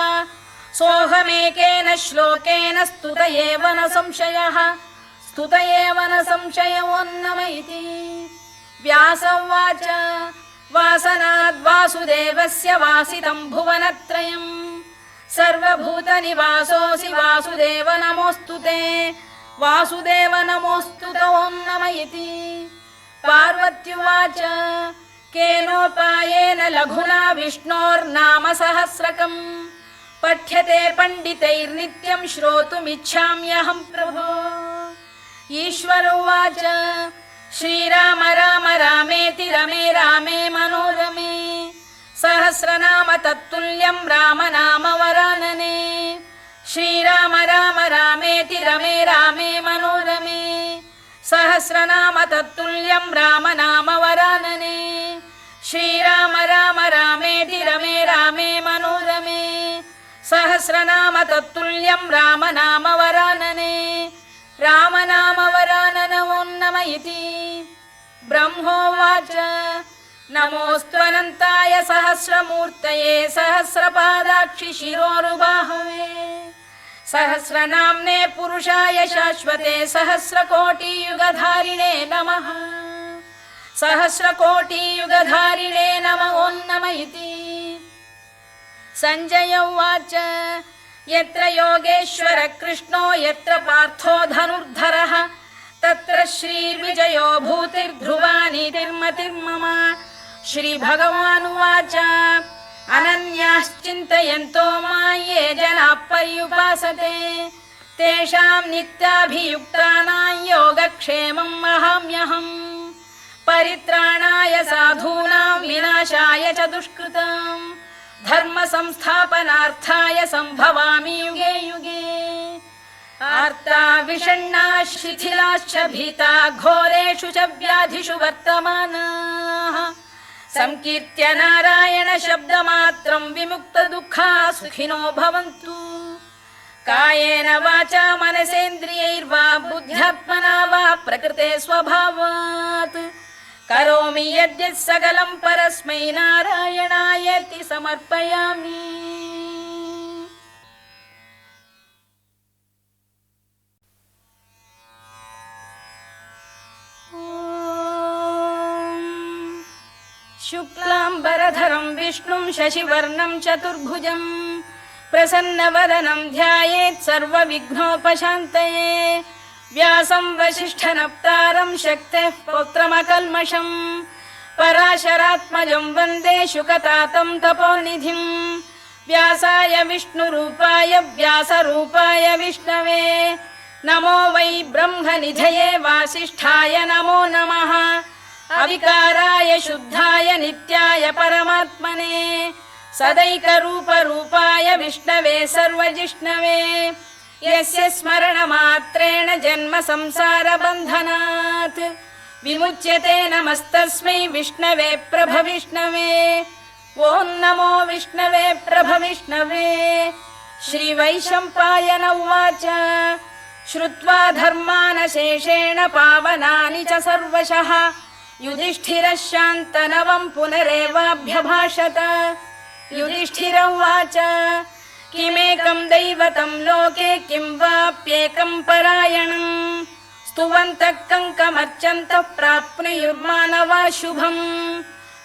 सोऽहमेकेन श्लोकेन स्तुत एव न संशयः स्तुत एव न संशयोन्नम इति व्यास उवाच वासनाद् वासुदेवस्य वासितं भुवनत्रयम् सर्वभूतनिवासोऽसि वासुदेव नमोऽस्तु ते वासुदेव नमोऽस्तु ते ओन्नम इति पार्वत्युवाच केनोपायेन लघुना विष्णोर्नाम सहस्रकम् पठ्यते पण्डितैर्नित्यं श्रोतुमिच्छाम्यहं प्रभो ईश्वर उवाच श्रीराम राम रामेति रमे रामे मनोरमे सहस्रनाम तत्तुल्यं राम नाम वरानने श्रीराम राम रामेति रमे रामे मनोरमे सहस्रनाम तत्तुल्यं राम नाम वरानने श्रीराम राम रामेति रमे रामे मनोरमे सहस्रनाम तत्तुल्यं राम नाम वरानने राम नाम वरानन ओन्नम इति ब्रह्मोवाच नमोऽस्त्वनन्ताय सहस्रमूर्तये सहस्रपादाक्षि शिरोरुबाहवे सहस्रनाम्ने पुरुषाय शाश्वते सहस्रकोटियुगधारिणे नमः सहस्रकोटियुगधारिणे नमः ओन्नम इति सञ्जय उवाच यत्र योगेश्वर कृष्णो यत्र पार्थो धनुर्धरः तत्र श्रीर्विजयो भूतिर्ध्रुवानीतिर्मतिर्मम श्रीभगवानुवाच अनन्याश्चिन्तयन्तो मां ये जनाः पर्युपासते तेषां नित्याभियुक्तानां योगक्षेमं वहाम्यहम् परित्राणाय साधूनां विनाशाय च दुष्कृताम् धर्म संस्थापनार्थाय संभवामि युगे युगे आर्ता विषण्णा शिथिलाश्च भीता घोरेषु च व्याधिषु वर्तमानाः संकीर्त्य नारायण शब्दमात्रं विमुक्त दुःखा सुखिनो भवन्तु कायेन वाचा मनसेन्द्रियैर्वा बुद्ध्यात्मना वा प्रकृते स्वभावात् करोमि यद्यत् सकलं परस्मै नारायणायेति समर्पयामि। शुक्लाम्बरधरं विष्णुं शशिवर्णं चतुर्भुजं प्रसन्नवदनं ध्यायेत् सर्वविघ्नोपशान्तये व्यासं वसिष्ठनप्तारं शक्तेः पौत्रमकल्मषं पराशरात्मजं वन्दे शुकतातं तपोनिधिं व्यासाय विष्णुरूपाय व्यासरूपाय विष्णवे नमो वै ब्रह्मनिधये वासिष्ठाय नमो नमः अविकाराय शुद्धाय नित्याय परमात्मने सदैकरूपरूपाय विष्णवे सर्वजिष्णवे यस्य स्मरणमात्रेण जन्म संसारबन्धनात् विमुच्यते नमस्तस्मै विष्णवे प्रभविष्णवे ॐ नमो विष्णवे प्रभविष्णवे। श्रीवैशम्पायन उवाच श्रुत्वा धर्मानशेषेण पावनानि च सर्वशः युधिष्ठिरः शान्तनवं पुनरेवाभ्यभाषत युधिष्ठिर उवाच किमेकं दैवतं लोके किं वाप्येकं परायणम् स्तुवन्तः कङ्कमर्चन्तः प्राप्नुयुर्मानवा शुभम्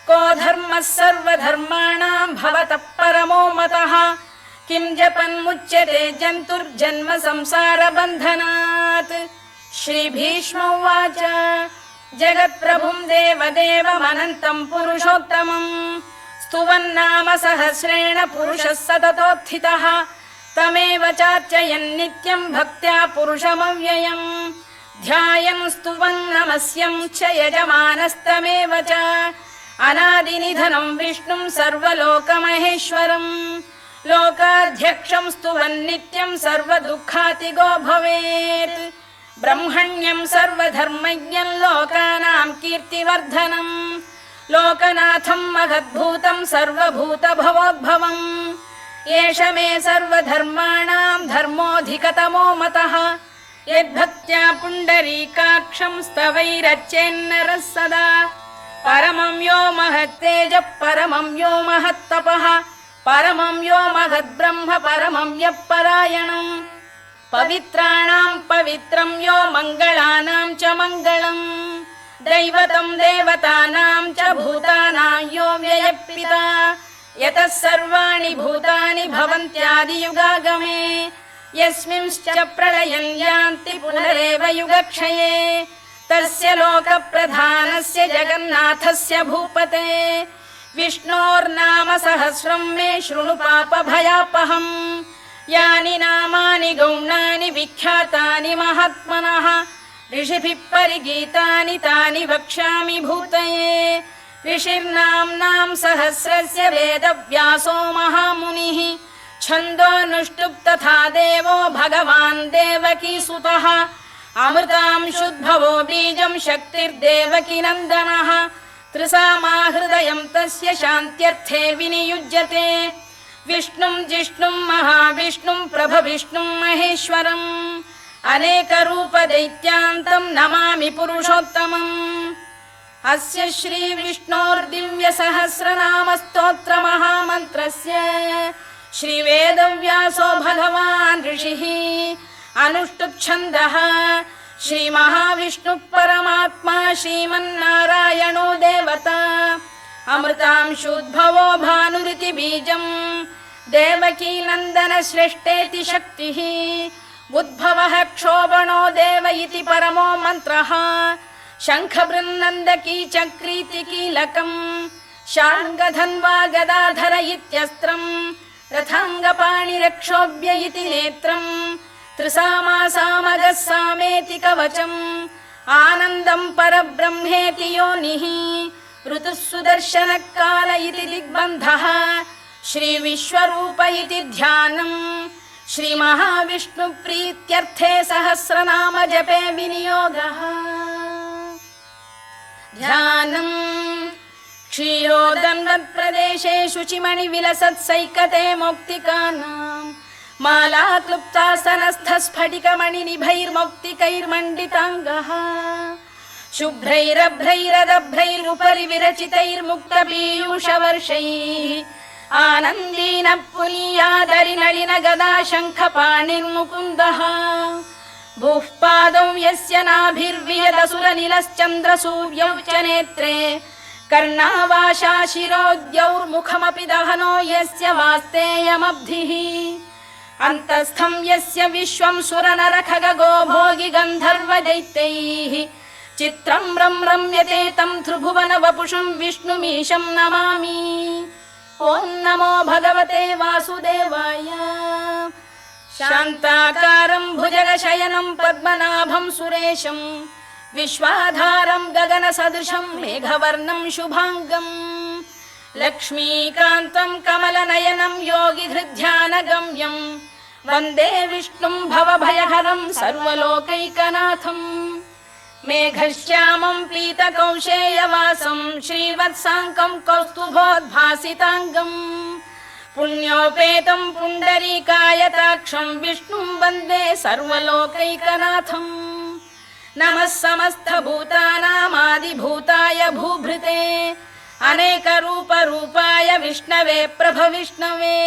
को धर्मः सर्वधर्माणां भवतः परमो मतः किं जपन्मुच्यते जन्तुर्जन्म संसारबन्धनात् श्रीभीष्म उवाच जगत्प्रभुं देवदेवमनन्तं पुरुषोत्तमम् स्तुवन्नाम सहस्रेण पुरुषः सततोत्थितः तमेव चार्चयन् नित्यं भक्त्या पुरुषमव्ययम् ध्यायन् स्तुवन् नमस्यं च यजमानस्तमेव च अनादिनिधनं विष्णुं सर्वलोकमहेश्वरम् लोकाध्यक्षं स्तुवन् नित्यं सर्वदुःखातिगो भवेत् ब्रह्मण्यं सर्वधर्मज्ञं लोकानां कीर्तिवर्धनम् लोकनाथं महद्भूतं सर्वभूतभवोद्भवम् एष मे सर्वधर्माणां धर्मोऽधिकतमो मतः यद्भक्त्या पुण्डरीकाक्षं स्तवैरच्चेन्नरः सदा परमं यो महत्तेजः परमं यो महत्तपः परमं यो महद्ब्रह्म परमं यः परायणम् पवित्राणां पवित्रं यो मङ्गलानां च मङ्गलम् दैवतं देवतानां च भूतानां यो व्ययपिता यतः सर्वाणि भूतानि भवन्त्यादियुगागमे यस्मिंश्च प्रलयं यान्ति पुनरेव युगक्षये तस्य लोकप्रधानस्य जगन्नाथस्य भूपते विष्णोर्नाम सहस्रं मे शृणु पापभयापहम् यानि नामानि गौणानि विख्यातानि महात्मनः ऋषिभिः परिगीतानि तानि वक्ष्यामि भूतये ऋषिर्नाम्नां सहस्रस्य वेदव्यासो महामुनिः छन्दोऽनुष्टुप् तथा देवो भगवान् देवकीसुतः अमृतांशुद्भवो बीजं शक्तिर्देवकी नन्दनः त्रिसामाहृदयं तस्य शान्त्यर्थे विनियुज्यते विष्णुं जिष्णुं महाविष्णुं प्रभविष्णुं महेश्वरम् अनेकरूपदैत्यान्तं नमामि पुरुषोत्तमम् अस्य श्रीविष्णोर्दिव्यसहस्रनामस्तोत्रमहामन्त्रस्य श्रीवेदव्यासो भगवान् ऋषिः अनुष्टुप्छन्दः श्रीमहाविष्णुः परमात्मा श्रीमन्नारायणो देवता अमृतांशुद्भवो भानुरिति बीजम् देवकी नन्दन श्रेष्ठेति शक्तिः उद्भवः क्षोभणो देव इति परमो मन्त्रः शङ्खबृन्नन्दकी चक्रीति कीलकम् शार्ङ्गधन्वा गदाधर इत्यस्त्रम् रथाङ्गपाणिरक्षोभ्य इति नेत्रम् त्रिसामासामगः सामेति कवचम् आनन्दं परब्रह्मेति योनिः ऋतुः सुदर्शनकाल इति दिग्बन्धः श्रीविश्वरूप इति ध्यानम् श्रीमहाविष्णुप्रीत्यर्थे सहस्रनाम जपे विनियोगः ध्यानम् क्षीरोदन्वत्प्रदेशे शुचिमणिविलसत्सैकते मौक्तिकानाम् माला क्लुप्तासनस्थस्फटिकमणिनिभैर्मौक्तिकैर्मण्डिताङ्गः शुभ्रैरभ्रैरदभ्रैरुपरि विरचितैर्मुक्तपीयूषवर्षैः आनन्दीन पुनीयादरिनलिन गदा शङ्खपाणिर्मुकुन्दः भूः पादौ यस्य नाभिर्वियदसुरनिलश्चन्द्रसूर्यौ च नेत्रे कर्णावाशा शिरोद्यौर्मुखमपि दहनो यस्य वास्तेयमब्धिः अन्तस्थं यस्य विश्वं सुरनरखगो भोगि गन्धर्वदैत्यैः चित्रं रम्यते तं त्रिभुवन वपुषं विष्णुमीशं नमामि ॐ नमो भगवते वासुदेवाय शान्ताकारं भुजगशयनं पद्मनाभं सुरेशं विश्वाधारं गगनसदृशं मेघवर्णं शुभाङ्गम् लक्ष्मीकान्तं कमलनयनं योगिहृद्ध्यानगम्यं वन्दे विष्णुं भवभयहरं सर्वलोकैकनाथम् मेघश्यामं पीतकौशेयवासं श्रीवत्साङ्कं कौस्तुभोद्भासिताङ्गम् पुण्योपेतं पुण्डरीकायताक्षं विष्णुं वन्दे सर्वलोकैकनाथम् नमः समस्तभूतानामादिभूताय भूभृते अनेकरूपरूपाय विष्णवे प्रभविष्णवे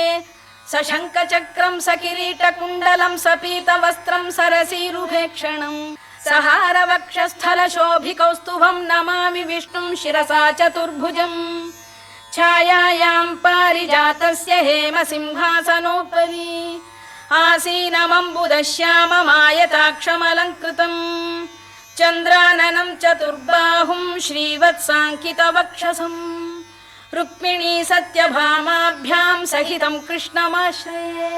सशङ्खचक्रं सकिरीटकुण्डलं सपीतवस्त्रं सरसीरुभेक्षणम् सहारवक्षस्थलशोभिकौस्तुभं नमामि विष्णुं शिरसा चतुर्भुजम् छायायां पारिजातस्य हेमसिंहासनोपरि आसीनमम्बुदश्याममायताक्षमलङ्कृतम् चन्द्राननं चतुर्बाहुं श्रीवत्साङ्कितवक्षसम् रुक्मिणी सत्यभामाभ्यां सहितं कृष्णमाश्रये।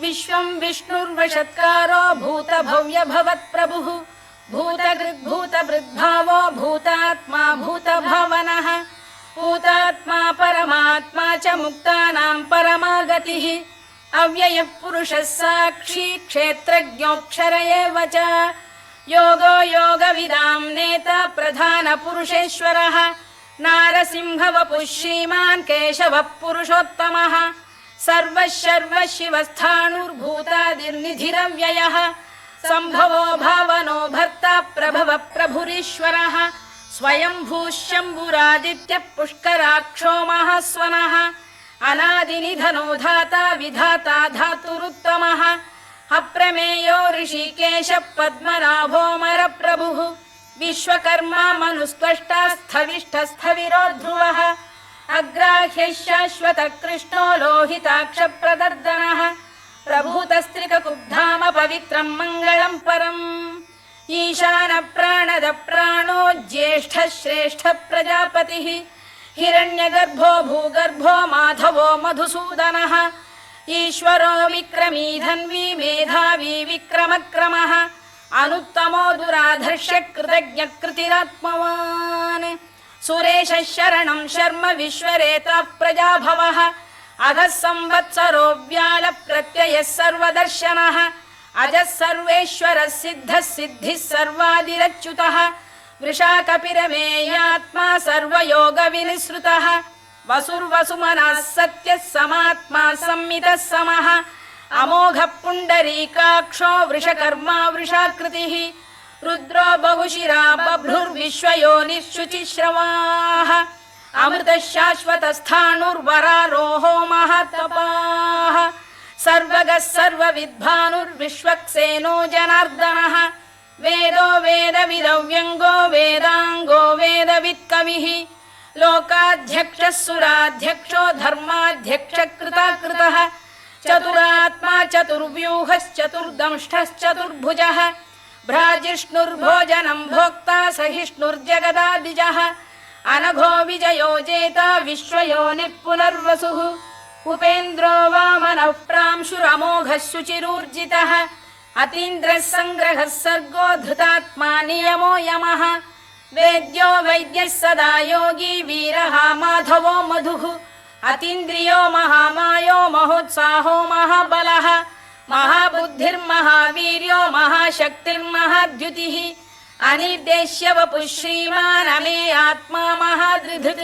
विश्वं विष्णुर्वषत्कारो भूतभव्य भवत्प्रभुः भूतगृद्भूतभृद्भावो भूतात्मा भूतभावनः भूतात्मा परमात्मा च मुक्तानां परमागतिः अव्ययः पुरुषः साक्षी क्षेत्रज्ञोऽक्षर एव च योगो योगविदां नेता प्रधानपुरुषेश्वरः नारसिंहवपुः श्रीमान् केशवः पुरुषोत्तमः सर्वः सर्वः शिवस्थाणुर्भूतादिर्निधिरव्ययः सम्भवो भावनो भर्ता प्रभवः प्रभुरीश्वरः स्वयंभूः शम्भुरादित्यः पुष्कराक्षो महास्वनः अनादिनिधनो धाता विधाता धातुरुत्तमः अप्रमेयो ऋषिकेशः पद्मनाभोऽमरप्रभुः विश्वकर्मा मनुस्त्वष्टा स्थविष्ठस्थविरो ध्रुवः अग्राह्यः शाश्वतः कृष्णो लोहिताक्षप्रदर्दनः प्रभूतस्त्रिककुब्धाम पवित्रं मङ्गलं परम् ईशानप्राणदप्राणो ज्येष्ठः श्रेष्ठः प्रजापतिः हिरण्यगर्भो भूगर्भो माधवो मधुसूदनः ईश्वरो विक्रमी धन्वी मेधावी विक्रमक्रमः अनुत्तमो दुराधर्ष्य कृतज्ञकृतिरात्मवान् सुरेशः शरणं शर्म विश्वरेता प्रजाभवः अधः संवत्सरो व्यालप्रत्ययः सर्वदर्शनः अजः सर्वेश्वरः सिद्धः सिद्धिः सर्वादिरच्युतः वृषाकपिरमेयात्मा सर्वयोगविनिसृतः वसुर्वसुमनः सत्यः समात्मा संमितः समः अमोघः पुण्डरीकाक्षो वृषकर्मा वृषाकृतिः रुद्रो बहुशिरा बभ्रुर्विश्वयोनिः अमृतः शाश्वतस्थाणुर्वरारोहो महातपाः सर्वगः सर्वविद्भानुर्विश्वक्सेनो जनार्दनः वेदो वेदविदव्यङ्गो वेदाङ्गो वेदवित्कविः लोकाध्यक्षः सुराध्यक्षो धर्माध्यक्षकृताकृतः चतुरात्मा चतुर्व्यूहश्चतुर्दंष्टश्चतुर्भुजः भ्राजिष्णुर्भोजनं भोक्ता सहिष्णुर्जगदादिजः अनघो विजयो जेता विश्वयोनिः पुनर्वसुः उपेन्द्रो वामनः प्रांशुरमोघः शुचिरूर्जितः अतीन्द्रः सङ्ग्रहः सर्गो धृतात्मा नियमो यमः वेद्यो वैद्यः सदा योगी वीरः माधवो मधुः अतीन्द्रियो महामायो महोत्साहो महाबलः महाबुद्धिर्महावीर्यो महाशक्तिर्महाद्युतिः अनिर्देश्य वपुः श्रीमान् अमे आत्मा महादृधृत्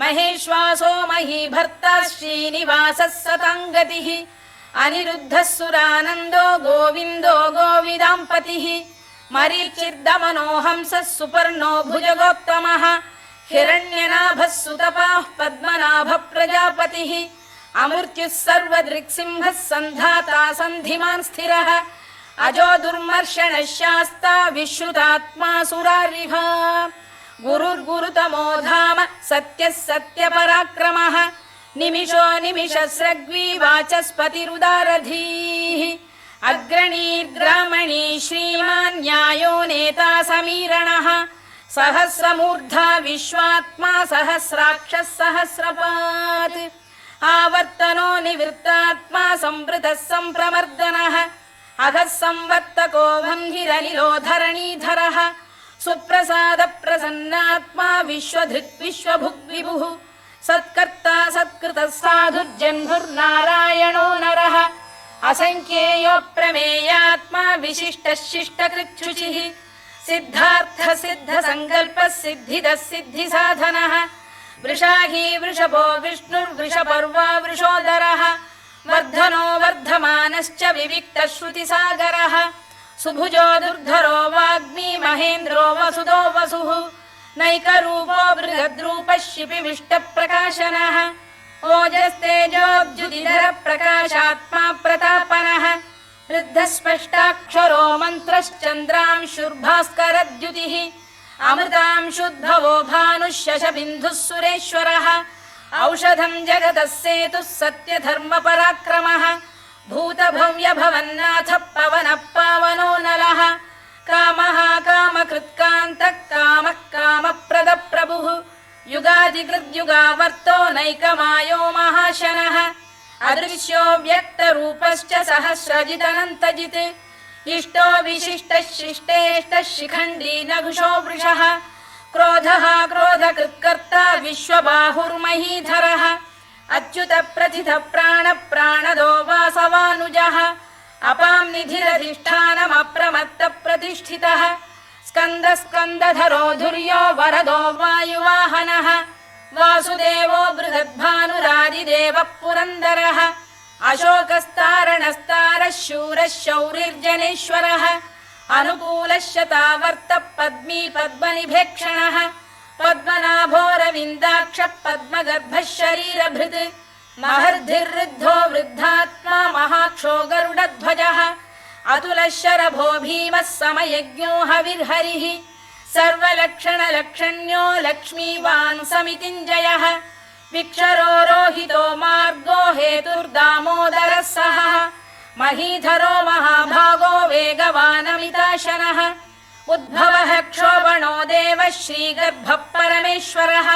महेश्वासो महीभर्ता श्रीनिवासः सताङ्गतिः अनिरुद्धः सुरानन्दो गोविन्दो गोविदाम्पतिः मरीचिर्दमनो हंसः सुपर्णो भुजगोत्तमः हिरण्यनाभः सुतपाः पद्मनाभः प्रजापतिः अमृत्युः सर्वदृक्सिंहः सन्धाता सन्धिमान् स्थिरः अजो दुर्मर्षणः शास्ता विश्रुतात्मा सुरारिभा गुरुर्गुरुतमो धाम सत्यः सत्यपराक्रमः निमिषो निमिषस्रग्वी वाचस्पतिरुदारधीः अग्रणीर्ग्रामणी श्रीमान् न्यायो नेता समीरणः सहस्रमूर्धा विश्वात्मा सहस्राक्षः सहस्रपात् आवर्तनो निवृत्तात्मा संवृतः सम्प्रमर्दनः अधः संवर्तको वह्निरनिलो धरणीधरः सुप्रसाद प्रसन्नात्मा विश्वधृक् विश्वभुग्विभुः सत्कर्ता सत्कृतः साधुर्जह्नुर्नारायणो नरः असङ्ख्येयो प्रमेयात्मा विशिष्टः शिष्टकृच्छुचिः सिद्धार्थ सिद्ध संकल्पः सिद्धिदः सिद्धिसाधनः वृषाही वृषभो विष्णुर्वृषपर्वा वृषोदरः वर्धनो वर्धमानश्च विविक्तश्रुतिसागरः सुभुजो दुर्धरो वाग्मी महेन्द्रो वसुदो वसुः नैकरूपो बृहद्रूपः शिपिविष्टप्रकाशनः ओजस्तेजोऽब्जुदिधरप्रकाशात्मा प्रतापनः वृद्धस्पष्टाक्षरो मन्त्रश्चन्द्रांशुर्भास्करद्युतिः अमृतांशुद्भवो भानुः शशबिन्दुः सुरेश्वरः औषधं जगतः सेतुः सत्यधर्मपराक्रमः भूतभव्यभवन्नाथः पवनः पावनो नलः कामः कामकृत्कान्तः कामः कामप्रदप्रभुः युगादिकृद्युगावर्तो नैकमायो महाशनः अदृश्यो व्यक्तरूपश्च सहस्रजिदनन्तजित् इष्टो विशिष्टः शिष्टेष्टः शिखण्डी नघुषो वृषः क्रोधः क्रोधकृत्कर्ता विश्वबाहुर्महीधरः अच्युतप्रथितः प्राणदो वासवानुजः अपां निधिरधिष्ठानमप्रमत्तप्रतिष्ठितः स्कन्दधरो धुर्यो वरदो वायुवाहनः वासुदेवो बृहद्भानुरादिदेवः पुरन्दरः अशोकस्तारणस्तारः शूरः शौरिर्जनेश्वरः अनुकूलः शतावर्तः पद्मी पद्मनिभेक्षणः पद्मनाभोरविन्दाक्षः पद्मगर्भः शरीरभृत् महर्धिर्वृद्धो वृद्धात्मा महाक्षो गरुडध्वजः अतुलः शरभो भीमः समयज्ञो हविर्हरिः सर्वलक्षणलक्षण्यो लक्ष्मीवान् समितिञ्जयः विक्षरो रोहितो मार्गो हेतुर्दामोदरः सहः महीधरो महाभागो वेगवानमिताशनः उद्भवः क्षोभणो देवः श्रीगर्भः परमेश्वरः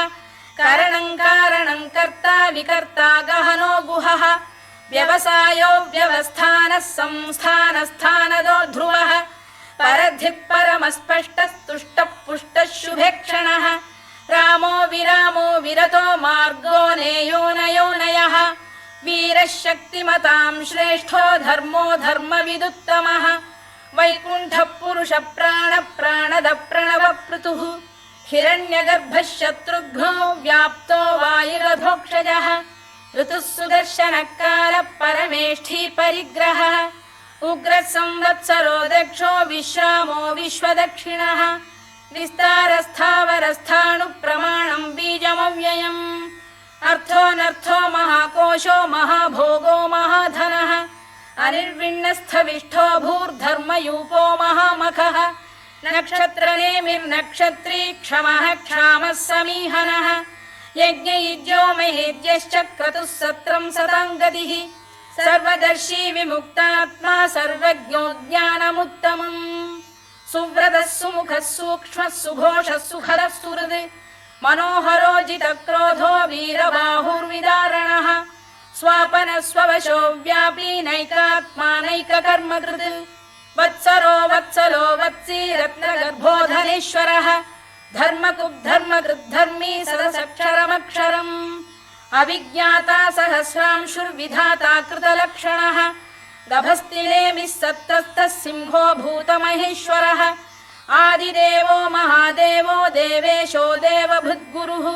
करणं कारणं कर्ता विकर्ता गहनो गुहः व्यवसायो व्यवस्थानः संस्थानस्थानदो ध्रुवः परधिः परमस्पष्टस्तुष्टः पुष्टः शुभेक्षणः रामो विरामो विरतो मार्गो नेयो नयोनयः वीरः शक्तिमतां श्रेष्ठो धर्मो धर्मविदुत्तमः वैकुण्ठः पुरुषः प्राणदः प्रणवपृतुः हिरण्यगर्भः शत्रुघ्नो व्याप्तो वायुरधोक्षजः ऋतुः सुदर्शनकालः परमेष्ठी परिग्रहः उग्रः संवत्सरो दक्षो विश्रामो विश्वदक्षिणः विस्तारस्थावरस्थाणुः प्रमाणं बीजमव्ययम् अर्थोऽनर्थो महाकोशो महाभोगो महाधनः अनिर्विण्णस्थविष्ठो भूर्धर्मयूपो महामखः नक्षत्रनेमिर्नक्षत्री क्षमः क्षामः समीहनः यज्ञयुज्यो महेद्यश्च क्रतुः सत्रं सताङ्गतिः सर्वदर्शी विमुक्तात्मा सर्वज्ञो ज्ञानमुत्तमम् सुव्रतः सुमुखः सूक्ष्मः सुघोषः सुखदः सुहृद् मनोहरो जितक्रोधो वीरबाहुर्विदारणः स्वापनः स्ववशो व्यापी नैकात्मा नैककर्मकृत् वत्सरो वत्सलो वत्सी रत्नगर्भो धनेश्वरः धर्मकृद्धर्मी सदसक्षरमक्षरम् अविज्ञाता सहस्रांशुर्विधाता कृतलक्षणः गभस्तिनेमिः सत्तस्तः सिंहो भूतमहेश्वरः आदिदेवो महादेवो देवेशो देवभृद्गुरुः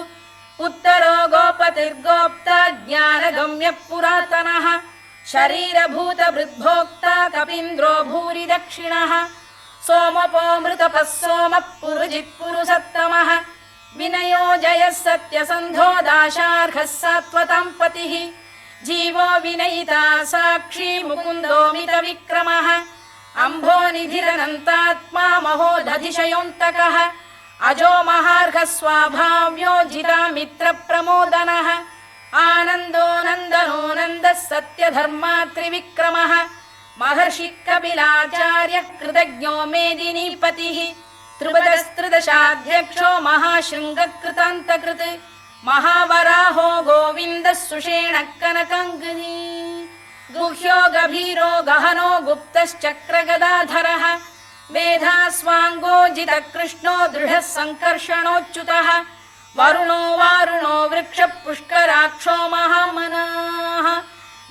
उत्तरो गोपतिर्गोप्ता ज्ञानगम्यः पुरातनः शरीरभूतभृद्भोक्ता कपीन्द्रो भूरि दक्षिणः सोमपो मृतपः सोमः पुरुजित्पुरुषत्तमः विनयो जयः सत्यसन्धो दाशार्हः सात्वतां पतिः जीवो विनयिता साक्षी मुकुन्दो मितविक्रमः अम्भो निधिरनन्तात्मा महोदधिशयोऽन्तकः अजो महार्घः स्वाभाव्यो जितामित्रप्रमोदनः आनन्दो नन्दनो नन्दः सत्यधर्मात्रिविक्रमः महर्षि कपिलाचार्यः कृतज्ञो मेदिनीपतिः त्रिपदस्त्रिदशाध्यक्षो महाशृङ्गकृतान्तकृत् महावराहो गोविन्दः सुषेणः कनकाङ्गनी गुह्यो गभीरो गहनो गुप्तश्चक्रगदाधरः मेधास्वाङ्गो जितकृष्णो दृढः सङ्कर्षणोच्युतः वरुणो वारुणो वृक्षः पुष्कराक्षो महामनाः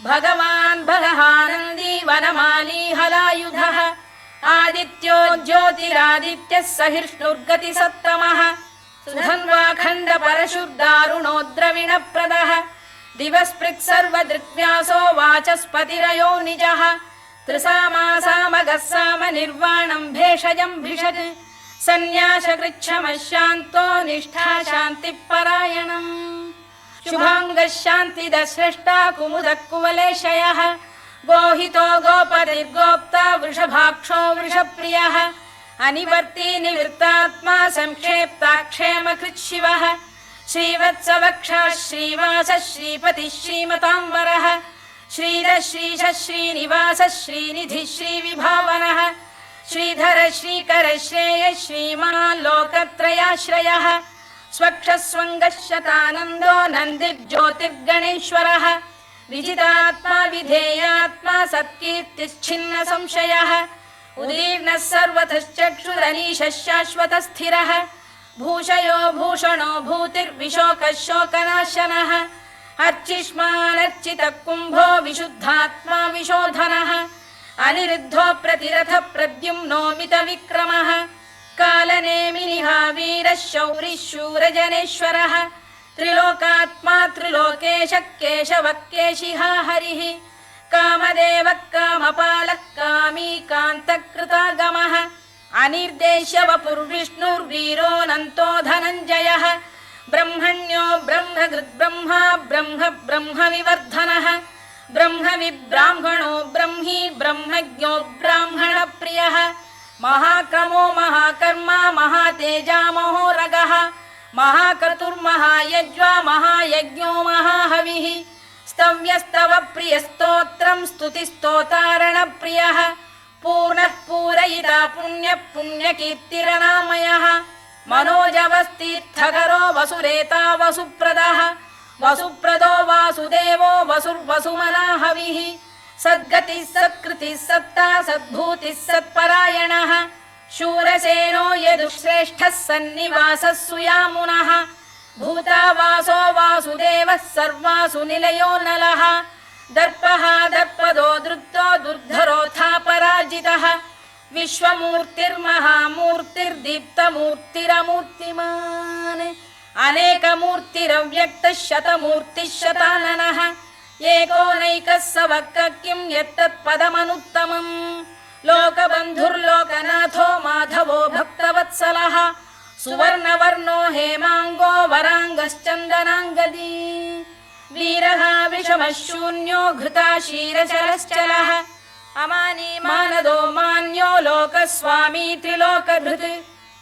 भगवान् भगहानन्दी वनमाली हलायुधः आदित्यो ज्योतिरादित्यः सहिष्णुर्गतिसत्तमः सुधन्वाखण्ड परशुर्दारुणो द्रविणप्रदः दिवस्पृक् सर्वदृक्व्यासो वाचस्पतिरयो निजः त्रिसामासामगः साम निर्वाणम् भेषजम् भिषज सन्न्यासकृच्छमशान्तो निष्ठा शान्तिपरायणम् शुभाङ्गः शान्तिदः स्रष्टा कुमुदः कुवलेशयः गोहितो गोपतिर्गोप्ता वृषभाक्षो वृषप्रियः अनिवर्ती निवृत्तात्मा संक्षेप्ताक्षेमकृत् शिवः श्रीवत्सवक्षा श्रीवासः श्रीपतिः श्रीमताम्बरः श्रीधः श्रीशः श्रीनिवासः श्रीनिधिः श्रीविभावनः श्रीधर श्रीकर श्रेयः श्रीमान् लोकत्रयाश्रयः स्वक्षस्वङ्गः शतानन्दो नन्दिर्ज्योतिर्गणेश्वरः विजितात्मा विधेयात्मा सत्कीर्तिश्छिन्न संशयः उदीर्णः सर्वतश्चक्षुरनीशः शाश्वतस्थिरः भूषयो भूषणो भूतिर्विशोकः शोकनाशनः अर्चिष्मानर्चितः कुम्भो विशुद्धात्मा विशोधनः अनिरुद्धो प्रतिरथ प्रद्युम्नो मितविक्रमः कालनेमिनिः वीरः शौरिः शूरजनेश्वरः त्रिलोकात्मा त्रिलोकेशः केशवः केशिहा हरिः कामदेवः कामपालः कामी कान्तकृतागमः अनिर्देश्य वपुर्विष्णुर्वीरोऽनन्तो धनञ्जयः ब्रह्मण्यो ब्रह्मकृद्ब्रह्मा ब्रह्म ब्रह्मविवर्धनः ब्रह्मविब्राह्मणो ब्रह्मी ब्रह्मज्ञो ब्राह्मणप्रियः महाक्रमो महाकर्मा महातेजा महोरगः महाक्रतुर्महायज्वा महायज्ञो महाहविः स्तव्यस्तव प्रियस्तोत्रम् स्तुतिस्तोतारणप्रियः पूर्णः पूरयिता पुण्यः पुण्यकीर्तिरनामयः मनोजवस्तीर्थकरो वसुरेता वसुप्रदः वसुप्रदो वासुदेवो वसुर्वसुमनाहविः सद्गतिः सत्कृतिः सत्ता सद्भूतिः सत्परायणः शूरसेनो यदुश्रेष्ठः सन्निवासः सुयामुनः भूतावासो वासुदेवः सर्वासु निलयो नलः दर्पः दर्पदो दृप्तो दुर्धरोऽथा पराजितः विश्वमूर्तिर्महामूर्तिर्दीप्तमूर्तिरमूर्तिमान् अनेकमूर्तिरव्यक्तः शतमूर्तिः शताननः एकोनैकः स वक्र किं यत्तत्पदमनुत्तमम् लोकबन्धुर्लोकनाथो माधवो भक्तवत्सलः सुवर्णवर्णो हेमाङ्गो वराङ्गश्चन्दनाङ्गदी वीरः विषमः शून्यो घृता क्षीरचरश्चलः अमानी मानदो मान्यो लोकस्वामी त्रिलोकभृत्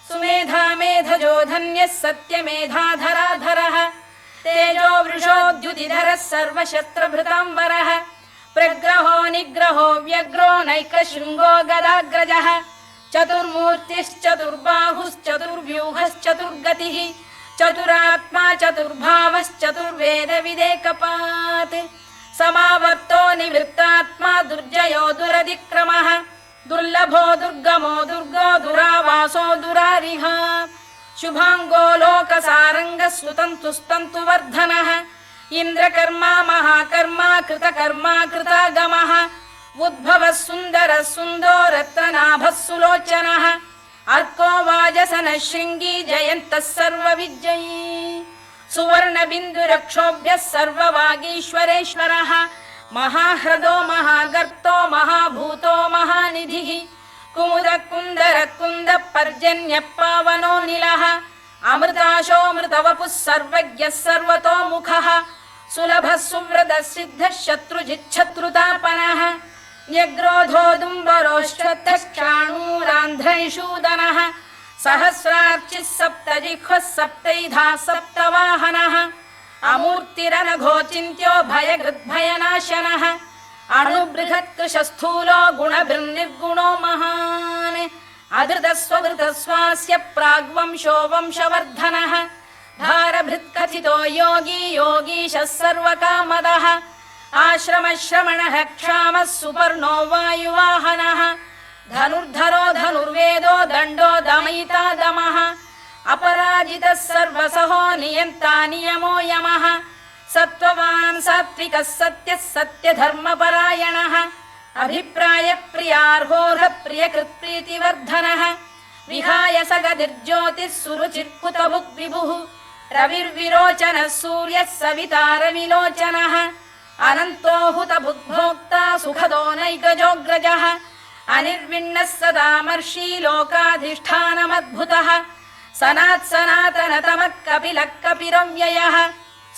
सुमेधा मेधजो धन्यः सत्यमेधाधराधरः तेजो वृषोद्युतिधरः सर्वशस्त्रभृताम्बरः प्रग्रहो निग्रहो व्यग्रो नैकशृङ्गो गदाग्रजः चतुर्मूर्तिश्चतुर्बाहुश्चतुर्व्यूहश्चतुर्गतिः चतुरात्मा चतुर्भावश्चतुर्वेदविदेकपात् समावर्तो निवृत्तात्मा दुर्जयो दुरधिक्रमः दुर्लभो दुर्गमो दुर्गो दुरावासो दुरारिः शुभाङ्गो लोकसारङ्गः सुतन्तुस्तन्तुवर्धनः इन्द्रकर्मा महाकर्मा कृतकर्मा कृतागमः उद्भवः सुन्दरः सुन्दो रत्ननाभः सुलोचनः अर्को वाजसनः शृङ्गी जयन्तः सर्वविजयी सुवर्णबिन्दुरक्षोभ्यः सर्ववागीश्वरेश्वरः महाह्रदो महागर्तो महाभूतो महानिधिः कुमुदः कुन्दरः कुन्दः पर्जन्यः पावनो निलः अमृताशोऽमृतवपुः सर्वज्ञः सर्वतोमुखः सुलभः सुव्रतः सिद्धः शत्रुजिच्छत्रुतापनः न्यग्रोधोदुम्बरोश्वत्थक्षाणूरान्ध्रैषूदनः सहस्रार्चिः सप्तजिह्वः सप्तैधा सप्तवाहनः अमूर्तिरनघोचिन्त्यो भयगृद्भयनाशनः अणुबृहत्कृशस्थूलो गुणभिर्निर्गुणो महान् अधृतस्वधृतस्वास्य प्राग्वंशो वंशवर्धनः भारभृत्कथितो योगी योगीशः सर्वकामदः आश्रमश्रमणः क्षामः सुपर्णो वायुवाहनः धनुर्धरो धनुर्वेदो दण्डो दमयिता दमः अपराजितः सर्वसहो नियन्ता नियमो यमः सत्त्ववान् सात्विकः सत्यः सत्यधर्मपरायणः अभिप्रायप्रियार्होरप्रियकृत्प्रीतिवर्धनः विहाय सगदिर्ज्योतिः सुरुचिर्कुतभुग्विभुः रविर्विरोचनः सूर्यः सवितारविलोचनः अनन्तो हुतभुग्भोक्ता सुखदो नैकजोऽग्रजः अनिर्विण्णः सदामर्षि लोकाधिष्ठानमद्भुतः सनात्सनातनतमः कपिलः कपिरव्ययः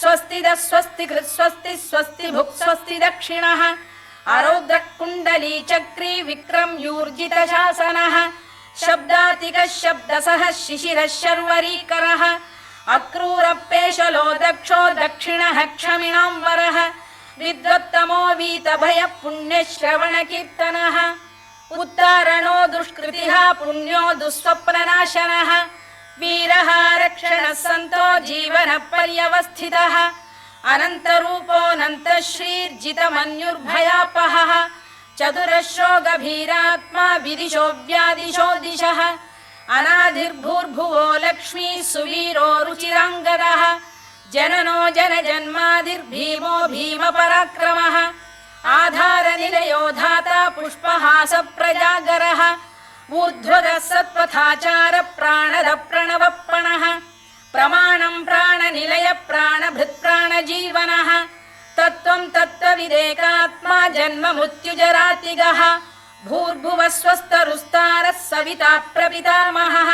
स्वस्तिदः स्वस्तिकृत् स्वस्ति स्वस्ति भुक् स्वस्ति दक्षिणः आरौद्रः कुण्डली चक्री विक्रम्यूर्जितशासनः शब्दातिकः शब्दसः शिशिरः शर्वरीकरः अक्रूरपेशलो दक्षो दक्षिणः क्षमिणां वरः विद्वत्तमो वीतभयः पुण्यश्रवणकीर्तनः उत्तारणो दुष्कृतिः पुण्यो दुःस्वप्ननाशनः वीरः रक्षणः सन्तो जीवनः पर्यवस्थितः अनन्तरूपोऽनन्तश्रीर्जितमन्युर्भयापहः चतुरश्रो गभीरात्मा विदिशो व्यादिशो दिशः अनाधिर्भूर्भुवो लक्ष्मी सुवीरो रुचिराङ्गदः जननो जनजन्मादिर्भीमो भीमपराक्रमः आधारनिलयो धाता पुष्पहास प्रजागरः ऊर्ध्वगः सत्पथाचार प्राणद प्रणवप्पणः प्रमाणं प्राणनिलय प्राणभृत्प्राणजीवनः तत्त्वं तत्त्वविदेकात्मा जन्म मृत्युजरातिगः भूर्भुवः स्वस्तरुस्तारः सविता प्रपितामहः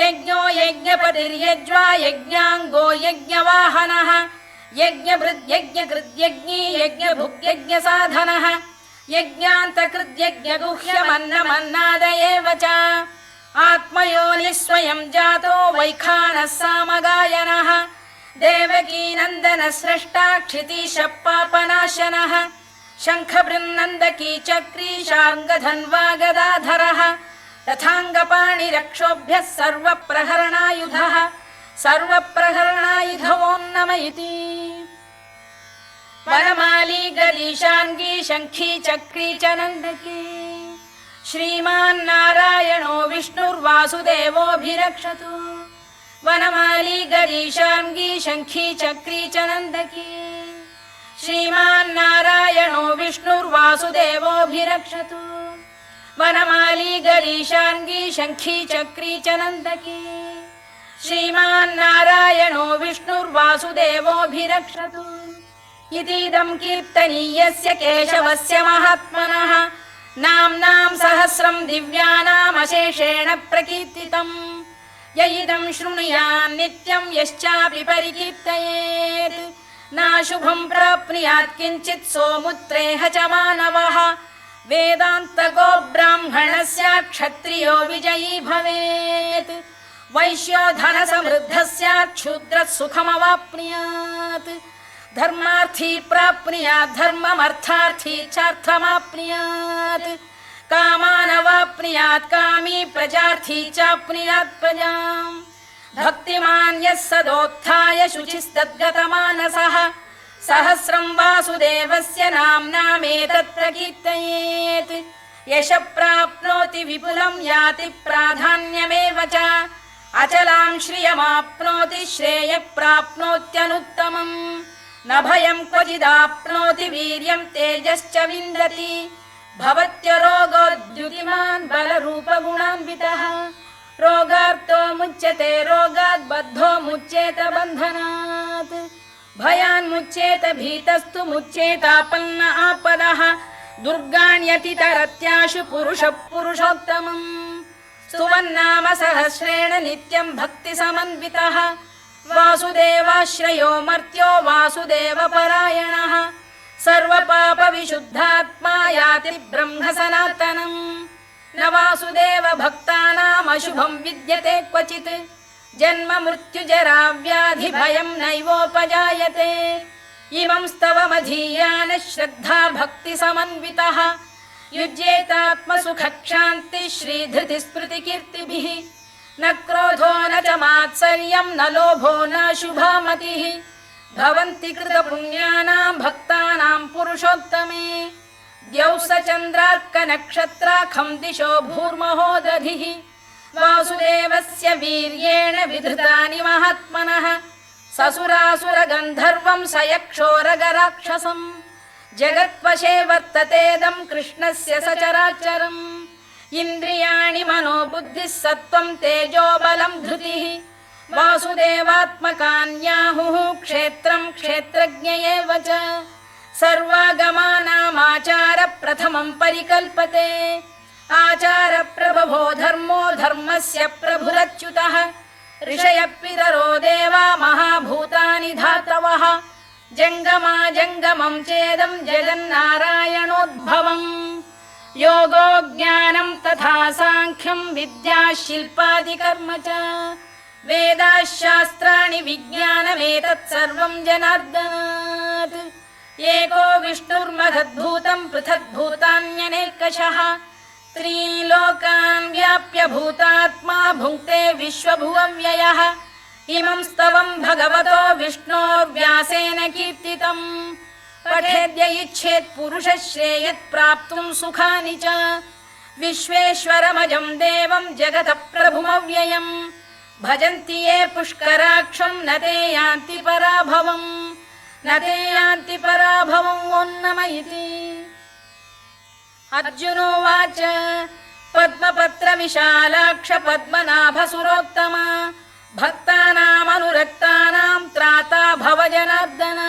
यज्ञो यज्ञपतिर्यज्वा यज्ञाङ्गो यज्ञवाहनः यज्ञभृद्यज्ञकृद्यज्ञी यज्ञभुग्यज्ञसाधनः यज्ञान्तकृद्यज्ञगुह्यमन्नमन्नाद एव च आत्मयोनिः स्वयं जातो वैखानः सामगायनः देवकीनन्दन स्रष्टा क्षितीशः पापनाशनः शङ्खबृन्नन्दकी चक्री शार्ङ्गधन्वा गदाधरः तथाङ्गपाणिरक्षोभ्यः सर्वप्रहरणायुधः सर्वप्रहरणायुधवो नम इति वनमाली गलीशाङ्गी शङ्खी चक्री च नन्दकी श्रीमान्नारायणो विष्णुर्वासुदेवोऽभिरक्षतु वनमाली गलीशाङ्गी शङ्खी चक्री च नन्दकी श्रीमान्नारायणो विष्णुर्वासुदेवोऽभिरक्षतु वनमाली गलीशाङ्गी शङ्खी चक्री च नन्दकी श्रीमान्नारायणो विष्णुर्वासुदेवोऽभिरक्षतु इतीदं कीर्तनीयस्य केशवस्य महात्मनः नाम्नां सहस्रं दिव्यानामशेषेण प्रकीर्तितम् य इदं शृणुयान् नित्यं यश्चापि परिकीर्तयेत् नाशुभं प्राप्नुयात् किञ्चित् सोमुत्रेह च मानवः वेदान्तको ब्राह्मणः स्यात् क्षत्रियो विजयी भवेत् वैश्यो धनसमृद्धः स्यात् क्षूद्रः सुखमवाप्नुयात् धर्मार्थी प्राप्नुयात् धर्ममर्थार्थी चार्थमाप्नुयात् कामानवाप्नुयात् कामी प्रजार्थी चाप्नुयात् प्रजाम् भक्तिमान् यः सदोत्थाय शुचिस्तद्गतमानसः सहस्रं वासुदेवस्य नाम्नामेतत् प्रकीर्तयेत् यशः प्राप्नोति विपुलं याति प्राधान्यमेव च अचलां श्रियमाप्नोति श्रेयः प्राप्नोत्यनुत्तमम् न भयं क्वचिदाप्नोति वीर्यं तेजश्च विन्दति भवत्यरोगोद्युतिमान् बलरूपगुणान्वितः रोगार्तो मुच्यते रोगात् बद्धो मुच्येत बन्धनात् भयान्मुच्येत भीतस्तु मुच्येतापन्न आपदः दुर्गाण्यतितरत्याशु पुरुषः पुरुषोत्तमम् स्तुवन्नाम सहस्रेण नित्यं भक्तिसमन्वितः वासुदेवाश्रयो मर्त्यो वासुदेवपरायणः सर्वपापविशुद्धात्मा याति ब्रह्म सनातनम् न वासुदेव भक्तानामशुभं विद्यते क्वचित् जन्म मृत्युजरा व्याधि भयं नैवोपजायते इमं स्तवमधीयान श्रद्धा भक्तिसमन्वितः युज्येतात्मसुखक्षान्ति श्रीधृतिस्मृतिकीर्तिभिः न क्रोधो न च मात्सर्यं न लोभो न शुभामतिः भवन्ति कृतपुण्यानां भक्तानां पुरुषोत्तमे द्यौः स चन्द्रार्कनक्षत्राखं दिशो भूर्महो दधिः वासुदेवस्य वीर्येण विधृतानि महात्मनः ससुरासुरगन्धर्वं स यक्षोरगराक्षसम् जगत्वशे वर्ततेदं कृष्णस्य सचराचरम् इन्द्रियाणि प्राणी मनो बुद्धिः सत्त्वं तेजो बलं धृतिः वासुदेवात्मकान्याहुः क्षेत्रं क्षेत्रज्ञ एव च सर्वागमानामाचार प्रथमं परिकल्पते आचार प्रभवो धर्मो धर्मस्य प्रभुरच्युतः ऋषयः पितरो देवा महाभूतानि धातवः जङ्गमा जङ्गमं चेदं जगन्नारायणोद्भवम् योगो ज्ञानं तथा साङ्ख्यं विद्या शिल्पादिकर्म च वेदाः शास्त्राणि विज्ञानमेतत् सर्वं जनार्दनात् एको विष्णुर्महद्भूतं पृथग्भूतान्यनेकशः त्रीन् लोकान् व्याप्य भूतात्मा भुङ्क्ते विश्वभुवव्ययः इमं स्तवं भगवतो विष्णोर्व्यासेन कीर्तितम् पठेद्य इच्छेत् पुरुषः श्रेयत् प्राप्तुं सुखानि च विश्वेश्वरमजं देवं जगतः प्रभुमव्ययम् भजन्ति ये पुष्कराक्षं न ते यान्ति पराभवम् न ते यान्ति पराभवम् ॐ नमः इति अर्जुनोवाच पद्मपत्र विशालाक्ष पद्मनाभसुरोत्तम भक्तानामनुरक्तानां त्राता भव जनार्दन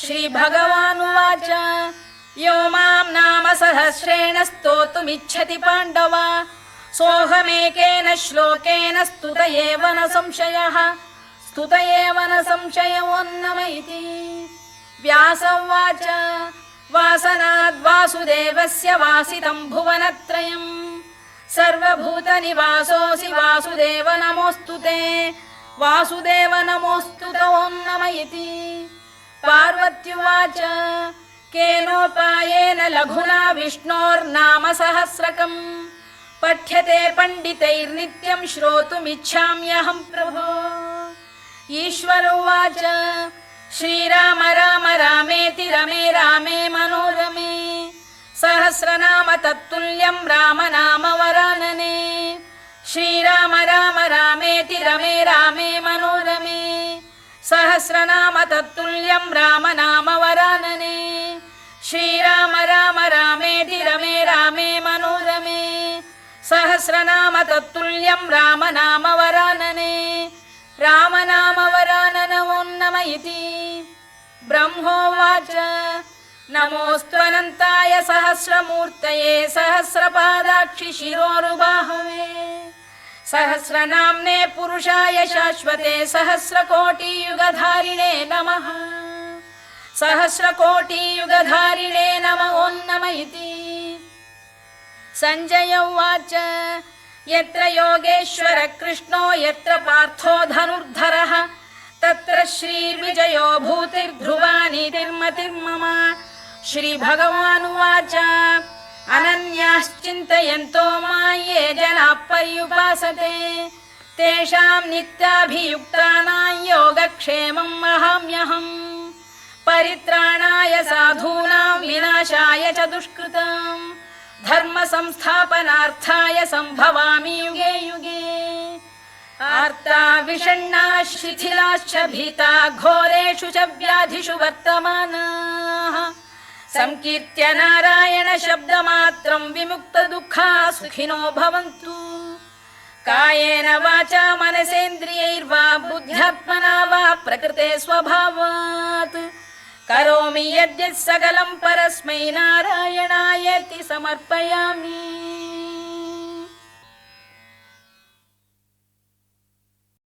श्रीभगवानुवाच यो मां नाम सहस्रेण स्तोतुमिच्छति पाण्डव सोऽहमेकेन श्लोकेन स्तुत एव न संशयः स्तुत एव न संशयो नम इति व्यास उवाच वासनाद् वासुदेवस्य वासितं भुवनत्रयम् सर्वभूतनिवासोऽसि वासुदेव नमोऽस्तु ते वासुदेव नमोऽस्तु ते ॐ नमः इति पार्वत्युवाच केनोपायेन लघुना विष्णोर्नाम सहस्रकम् पठ्यते पण्डितैर्नित्यं श्रोतुमिच्छाम्यहं प्रभो ईश्वर उवाच श्रीराम राम रामेति रमे रामे मनोरमे सहस्रनाम तत्तुल्यं राम नाम वरानने श्रीराम राम रामेति रमे रामे मनोरमे सहस्रनाम तत्तुल्यं राम नाम वरानने श्रीराम राम रामेति रमे रामे मनोरमे सहस्रनाम तत्तुल्यं राम नाम वरानने राम नाम वरानन ॐ नमः इति ब्रह्मोवाच नमोऽस्त्वनन्ताय सहस्रमूर्तये सहस्रपादाक्षि शिरोरुबाहवे सहस्रनाम्ने पुरुषाय शाश्वते सहस्रकोटियुगधारिणे नमः सहस्रकोटियुगधारिणे नमः ॐ नमः इति सञ्जय उवाच यत्र योगेश्वर कृष्णो यत्र पार्थो धनुर्धरः तत्र श्रीर्विजयो भूतिर्ध्रुवानीतिर्मतिर्मम श्रीभगवानुवाच अनन्याश्चिन्तयन्तो मां ये जनाः पर्युपासते तेषां नित्याभियुक्तानां योगक्षेमं वहाम्यहम् परित्राणाय साधूनां विनाशाय च दुष्कृताम् धर्म संस्थापनार्थाय सम्भवामि युगे युगे आर्ता विषण्णाः शिथिलाश्च भीता घोरेषु च व्याधिषु वर्तमानाः संकीर्त्य नारायण शब्दमात्रं विमुक्तदुःखाः सुखिनो भवन्तु कायेन वाचा मनसेन्द्रियैर्वा बुद्ध्यात्मना वा प्रकृते स्वभावात् करोमि यद्यत् सकलं परस्मै नारायणायेति समर्पयामि।